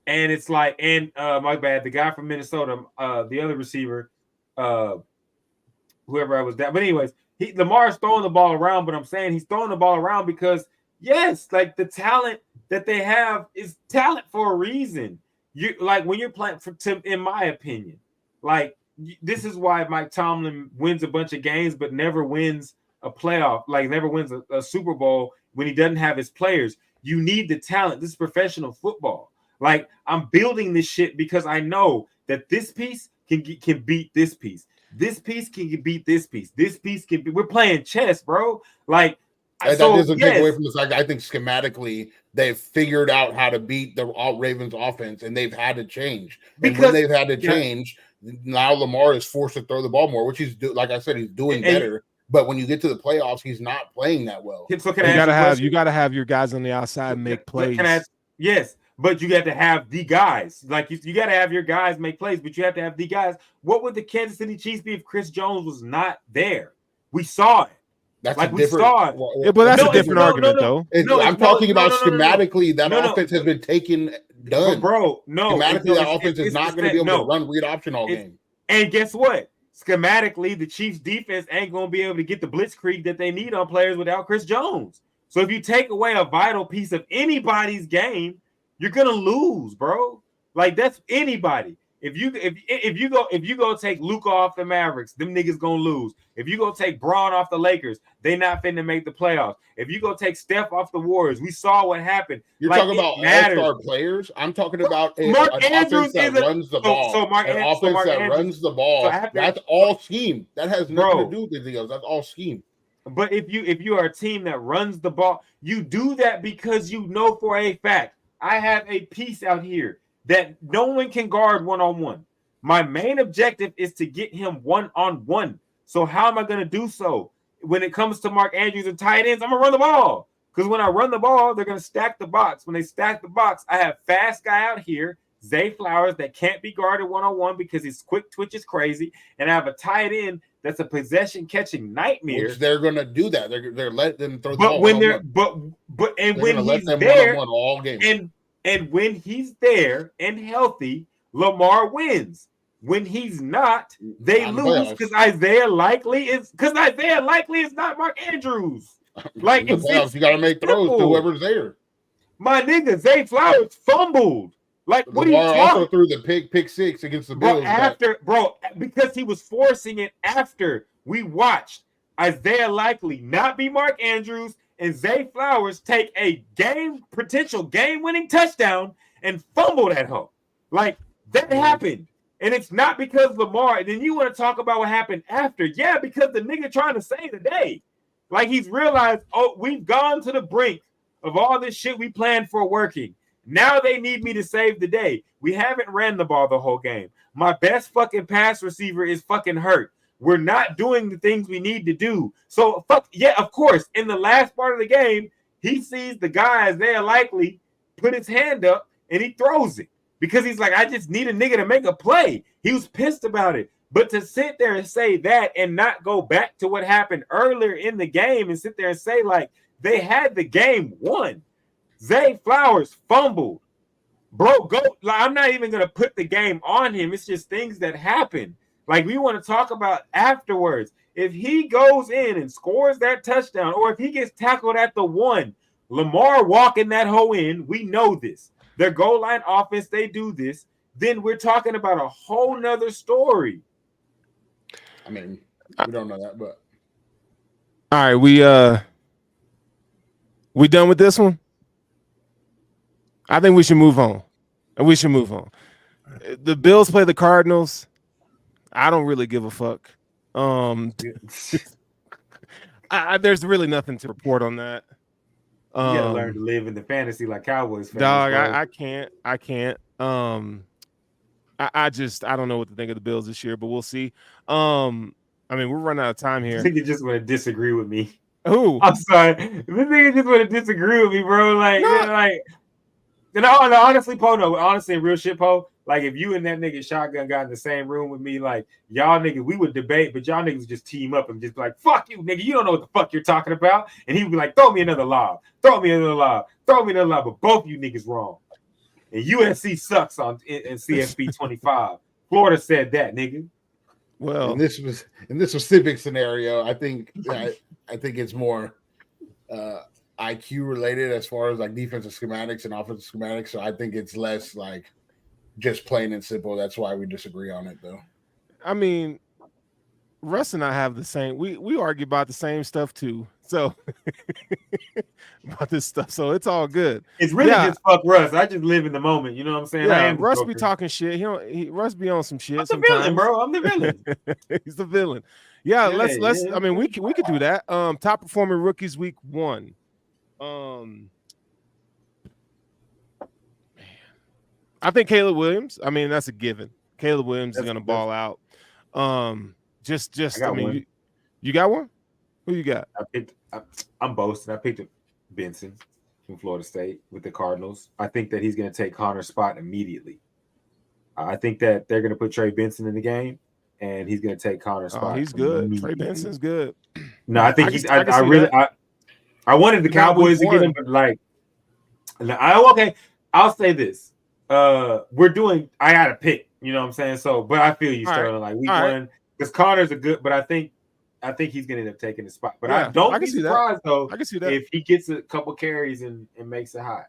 and it's like, and my bad, the guy from Minnesota, the other receiver, whoever I was that, but anyways, Lamar's throwing the ball around, but I'm saying he's throwing the ball around because, yes, like, the talent that they have is talent for a reason. You like, when you're playing in my opinion, like, this is why Mike Tomlin wins a bunch of games but never wins a playoff, like never wins a Super Bowl when he doesn't have his players. You need the talent. This is professional football. Like, I'm building this shit because I know that this piece can beat this piece. This piece can beat this piece. This piece can be. We're playing chess, bro. Like, that doesn't take away from the fact. I think schematically they've figured out how to beat the Ravens offense, and they've had to change. And when they've had to change, now Lamar is forced to throw the ball more, which like I said, he's doing better. But when you get to the playoffs, he's not playing that well. So you gotta have your guys on the outside make plays. Yes, but you got to have the guys. Like, you got to have your guys make plays, but you have to have the guys. What would the Kansas City Chiefs be if Chris Jones was not there? We saw it. That's like, we saw it. But that's a different argument, though. I'm talking about schematically. That offense has been done. Bro, no. Schematically, that offense is not going to be able to run read option all game. And guess what? Schematically, the Chiefs defense ain't going to be able to get the blitzkrieg that they need on players without Chris Jones. So if you take away a vital piece of anybody's game, you're going to lose, bro. Like, that's anybody. If you go take Luka off the Mavericks, them niggas gonna lose. If you go take Braun off the Lakers, they not finna make the playoffs. If you go take Steph off the Warriors, we saw what happened. You're talking about all-star players. I'm talking about an offense that runs the ball. Runs the ball. That's all scheme. That has nothing to do with anything else. That's all scheme. But if you are a team that runs the ball, you do that because you know for a fact. I have a piece out here that no one can guard one-on-one. My main objective is to get him one-on-one. So how am I going to do so? When it comes to Mark Andrews and tight ends, I'm going to run the ball. Because when I run the ball, they're going to stack the box. When they stack the box, I have fast guy out here, Zay Flowers, that can't be guarded one-on-one because his quick twitch is crazy. And I have a tight end that's a possession-catching nightmare. Which they're going to do that. They're letting them throw the ball. When they're when he's there, all game. And when he's there and healthy, Lamar wins. When he's not, they lose because Isaiah Likely is not Mark Andrews. Like, you got to make throws to whoever's there. My nigga, Zay Flowers fumbled. Like, what are you Lamar talking? also threw the pick six against the Bills. Because he was forcing it after we watched Isaiah Likely not be Mark Andrews and Zay Flowers take a potential game-winning touchdown and fumble that hoe. Like, that happened. And it's not because Lamar. And then you want to talk about what happened after. Yeah, because the nigga trying to save the day. Like, he's realized, we've gone to the brink of all this shit we planned for working. Now they need me to save the day. We haven't ran the ball the whole game. My best fucking pass receiver is fucking hurt. We're not doing the things we need to do. So, of course, in the last part of the game, he sees the guys there likely put his hand up and he throws it because he's like, I just need a nigga to make a play. He was pissed about it. But to sit there and say that and not go back to what happened earlier in the game and sit there and say, like, they had the game won. Zay Flowers fumbled. Bro, go. Like, I'm not even going to put the game on him. It's just things that happen. Like, we want to talk about afterwards. If he goes in and scores that touchdown, or if he gets tackled at the 1, Lamar walking that hoe in, we know this. Their goal line offense, they do this. Then we're talking about a whole nother story. I mean, we don't know that, but. All right, we done with this one? I think we should move on. The Bills play the Cardinals. I don't really give a fuck. There's really nothing to report on that. You gotta learn to live in the fantasy like Cowboys fans. Dog, I can't. I don't know what to think of the Bills this year, but we'll see. I mean, we're running out of time here. I think you just want to disagree with me. Who? I'm sorry. This nigga just want to disagree with me, bro. Like, honestly, Poe, no, honestly, real shit, Poe. Like, if you and that nigga Shotgun got in the same room with me, like, y'all niggas, we would debate, but y'all niggas just team up and just be like, fuck you, nigga, you don't know what the fuck you're talking about. And he would be like, throw me another lob. But both you niggas wrong. And USC sucks in CFP 25. Florida said that, nigga. Well, in this specific scenario, I think it's more IQ related as far as like defensive schematics and offensive schematics. So I think it's less like just plain and simple. That's why we disagree on it, though. I mean, Russ and I have the same. We argue about the same stuff too. So about this stuff. So it's all good. It's really just fuck Russ. I just live in the moment. You know what I'm saying? Yeah, Russ be talking shit. Russ be on some shit. I'm the villain, bro. I'm the villain. He's the villain. Yeah, let's. I mean, we could do that. Top performing rookies week 1. I think Caleb Williams. I mean, that's a given. Caleb Williams is gonna ball out. I mean, you got one? Who you got? I'm boasting. I picked Benson from Florida State with the Cardinals. I think that he's going to take Connor's spot immediately. I think that they're going to put Trey Benson in the game, and he's going to take Connor's spot. He's good. Trey Benson's good. No, I think I wanted the Cowboys to get him, but like, I'll say this. I got to pick. You know what I'm saying? So, but I feel you, Sterling. Like, week 1, because Connor's a good, but I think he's gonna end up taking the spot. But I don't be surprised though. I can see that if he gets a couple carries and makes it hot.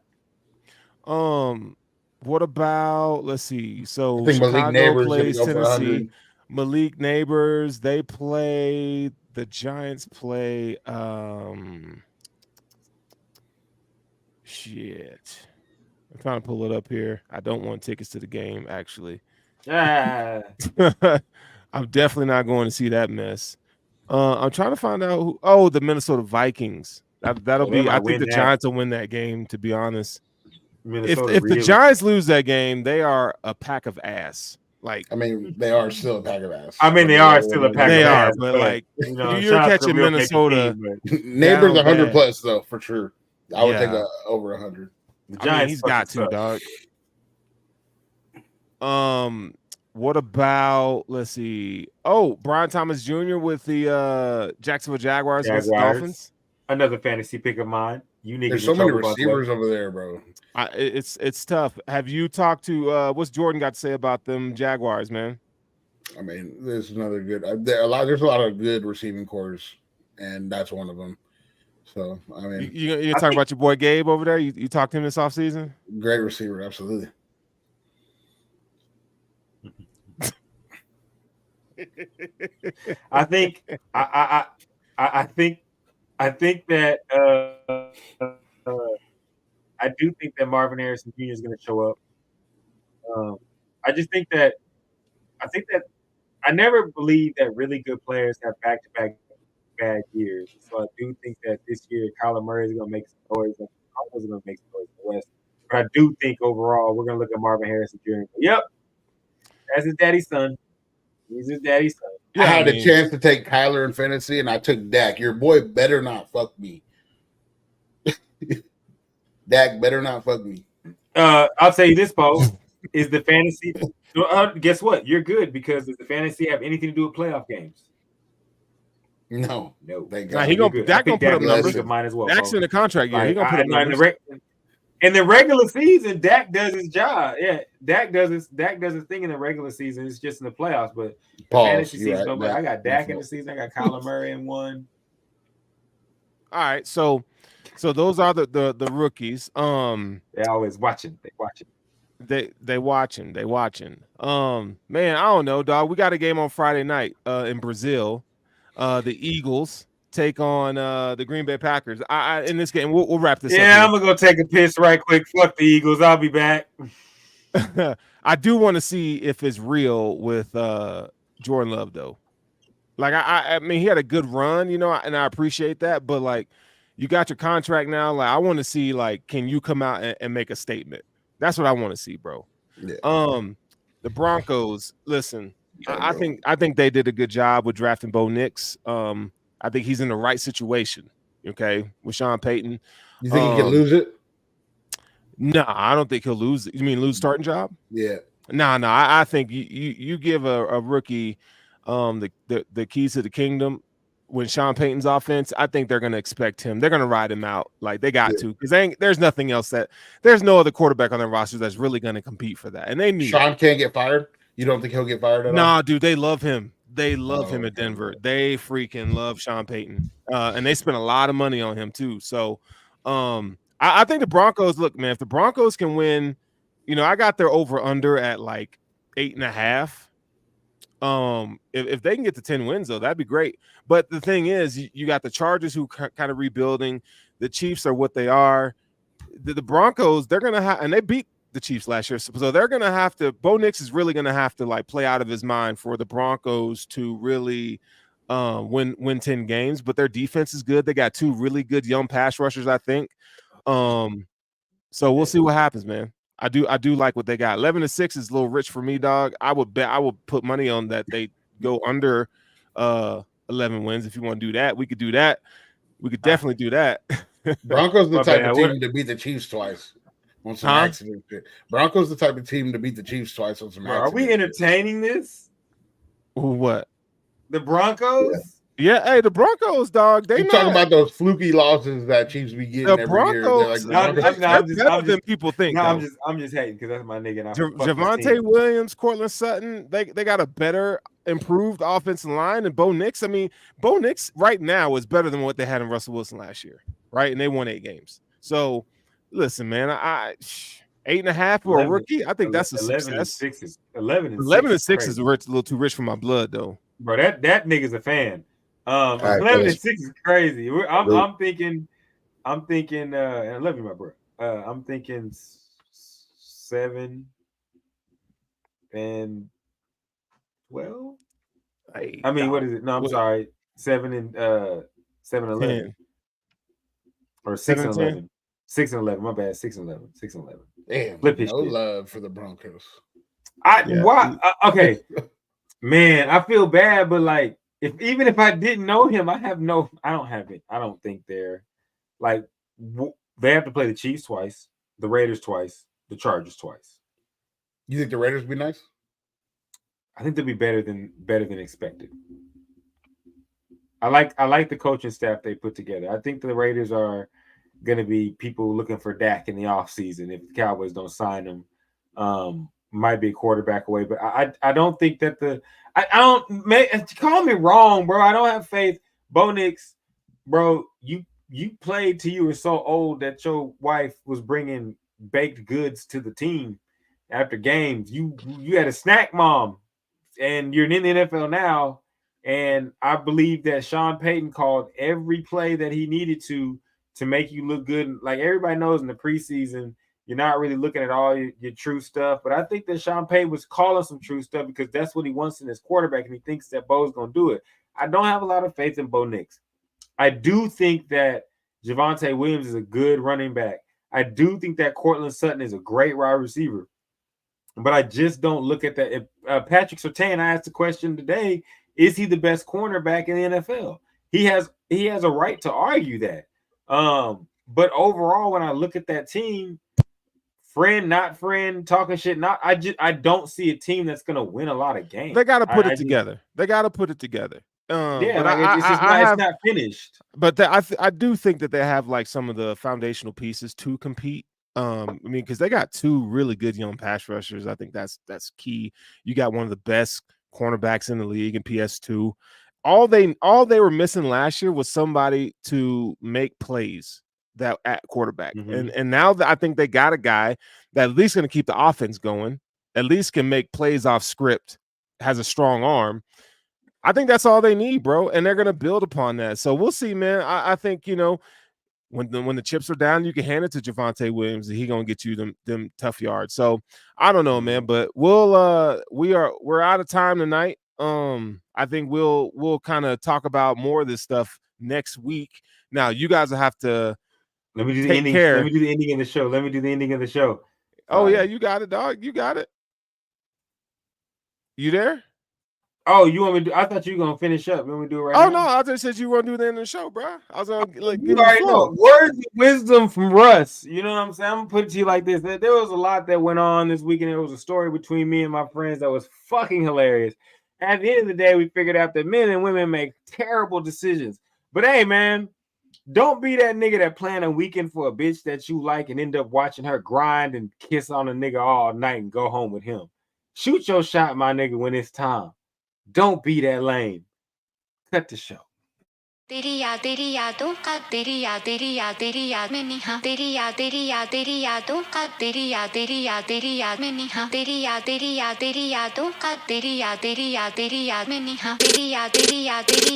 What about, let's see? So I think Chicago plays Tennessee. Malik Neighbors, they play. The Giants play. Shit. I'm trying to pull it up here. I don't want tickets to the game, actually. I'm definitely not going to see that mess. I'm trying to find out who. The Minnesota Vikings. That'll be. I think the Giants will win that game. To be honest, if the Giants lose that game, they are a pack of ass. Like, I mean, they are still a pack of ass. I mean, they are still a pack of ass. But like, you're catching Minnesota. Neighbors 100 plus though, for sure. I would take over 100. The Giants, he's got to, dog. What about, let's see? Brian Thomas Jr. with the Jacksonville Jaguars against the Dolphins. Another fantasy pick of mine. There's so many receivers over there, bro. It's tough. Have you talked to what's Jordan got to say about them Jaguars, man? I mean, there's another good. There's a lot of good receiving cores, and that's one of them. So I mean, you talking about your boy Gabe over there? You talked to him this offseason? Great receiver, absolutely. I think that I do think that Marvin Harrison Jr. is going to show up. I just think that I never believe that really good players have back-to-back bad years. So I do think that this year Kyler Murray is going to make some noise. And the Cardinals are going to make some noise in the West. But I do think overall we're going to look at Marvin Harrison Jr. Yep, that's his daddy's son. He's his daddy's son. Yeah, I had a chance to take Kyler in fantasy, and I took Dak. Your boy better not fuck me. Dak better not fuck me. I'll tell you this, Paul. Is the fantasy? Guess what? You're good because does the fantasy have anything to do with playoff games? No. Thank God. Dak gonna put up numbers of mine as well. Dak's in the contract year. He gonna put up numbers. In the regular season, Dak does his job. Yeah, Dak does his thing in the regular season. It's just in the playoffs. But fantasy season, right, I got Dak in the season. I got Kyler Murray in one. All right, so those are the rookies. They're always watching. They watching. Man, I don't know, dog. We got a game on Friday night in Brazil. The Eagles take on the Green Bay Packers. In this game, we'll wrap this up. Yeah, I'm gonna go take a piss right quick. Fuck the Eagles. I'll be back. I do want to see if it's real with Jordan Love, though. Like, I mean, he had a good run, you know, and I appreciate that. But like, you got your contract now. Like, I want to see, like, can you come out and make a statement? That's what I want to see, bro. Yeah. The Broncos. Listen, I think they did a good job with drafting Bo Nix. I think he's in the right situation. Okay, with Sean Payton. You think he can lose it? No, I don't think he'll lose it. You mean lose starting job? Yeah. No. I think you give a rookie the keys to the kingdom when Sean Payton's offense. I think they're going to expect him. They're going to ride him out like they got to because there's nothing else there's no other quarterback on their roster that's really going to compete for that. And they need Sean can't get fired. You don't think he'll get fired at all? Nah, dude, they love him. They love him at Denver. They freaking love Sean Payton. And they spent a lot of money on him too. So I think the Broncos, look, man, if the Broncos can win, you know, I got their over under at like 8.5. If they can get to 10 wins, though, that'd be great. But the thing is, you got the Chargers who kind of rebuilding. The Chiefs are what they are. The Broncos, they're going to have, and they beat the Chiefs last year. So they're going to have to, Bo Nix is really going to have to like play out of his mind for the Broncos to really win 10 games. But their defense is good. They got two really good young pass rushers, I think. So we'll see what happens, man. I do like what they got. 11-6 is a little rich for me, dog. I would put money on that they go under 11 wins. If you want to do that, we could do that. We could definitely do that. Broncos the type of team to beat the Chiefs twice on some accident shit. Broncos the type of team to beat the Chiefs twice on some accident. Are we entertaining this? What? The Broncos? Yeah, hey, the Broncos, dog. They talking about those fluky losses that Chiefs be getting every Broncos, year. Like, I'm just people think. No, I'm just hating because that's my nigga. Javonte Williams, Cortland Sutton, they got a better, improved offensive line than Bo Nix. I mean, Bo Nix right now is better than what they had in Russell Wilson last year, right? And they won 8 games. So, listen, man, 8.5 for a rookie, I think that's a success. 11-6 is a little too rich for my blood, though. Bro, that nigga's a fan. 11-6 is crazy. I'm thinking, and I love you, my bro. I'm thinking 7 and 12. I mean, what is it? No, I'm sorry, 7 and 11, or 6 and 11. 6 and 11. My bad. 6 and 11. 6 and 11. Damn. No love for the Broncos. Why? Okay, man, I feel bad, but like, even if I didn't know him, I don't have it. I don't think they're like they have to play the Chiefs twice, the Raiders twice, the Chargers twice. You think the Raiders be nice? I think they'll be better than expected. I like the coaching staff they put together. I think the Raiders are going to be people looking for Dak in the offseason if the Cowboys don't sign him. Might be a quarterback away, but I don't think that I don't call me wrong, bro. I don't have faith. Bo Nix, bro, you played till you were so old that your wife was bringing baked goods to the team after games. You had a snack mom and you're in the NFL now, and I believe that Sean Payton called every play that he needed to make you look good. Like everybody knows in the preseason, you're not really looking at all your true stuff. But I think that Sean Payton was calling some true stuff because that's what he wants in his quarterback, and he thinks that Bo's going to do it. I don't have a lot of faith in Bo Nix. I do think that Javonte Williams is a good running back. I do think that Cortland Sutton is a great wide receiver. But I just don't look at that. Patrick Surtain, I asked the question today, is he the best cornerback in the NFL? He has a right to argue that. But overall, when I look at that team, friend, not friend, talking shit, I don't see a team that's gonna win a lot of games. They got to put it together. They got to put it together. Yeah, but it's not finished. But I do think that they have like some of the foundational pieces to compete. I mean, because they got two really good young pass rushers. I think that's key. You got one of the best cornerbacks in the league in PS2. All they were missing last year was somebody to make plays that at quarterback. And now that I think they got a guy that at least going to keep the offense going, at least can make plays off script, has a strong arm. I think that's all they need, bro. And they're going to build upon that. So we'll see, man. I think, you know, when the chips are down, you can hand it to Javonte Williams, and he's gonna get you them tough yards. So I don't know, man, but we're out of time tonight. I think we'll kind of talk about more of this stuff next week. Now you guys will have to let me do the ending. Let me do the ending of the show. Oh yeah, you got it, dog. You got it. You there? Oh, you want me to I thought you were gonna finish up. Let me do it right now. Oh no, I just said you were gonna do the end of the show, bro. I was gonna like you already know. Words of wisdom from Russ. You know what I'm saying? I'm gonna put it to you like this. There was a lot that went on this weekend. There was a story between me and my friends that was fucking hilarious. At the end of the day, we figured out that men and women make terrible decisions. But hey, man, don't be that nigga that plan a weekend for a bitch that you like and end up watching her grind and kiss on a nigga all night and go home with him. Shoot your shot, my nigga, when it's time. Don't be that lame. Cut the show. तेरी यादों का तेरी याद में निहा तेरी यादों का तेरी याद में निहा तेरी यादों का तेरी याद में निहा तेरी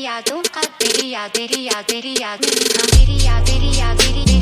यादों का तेरी याद में निहा तेरी याद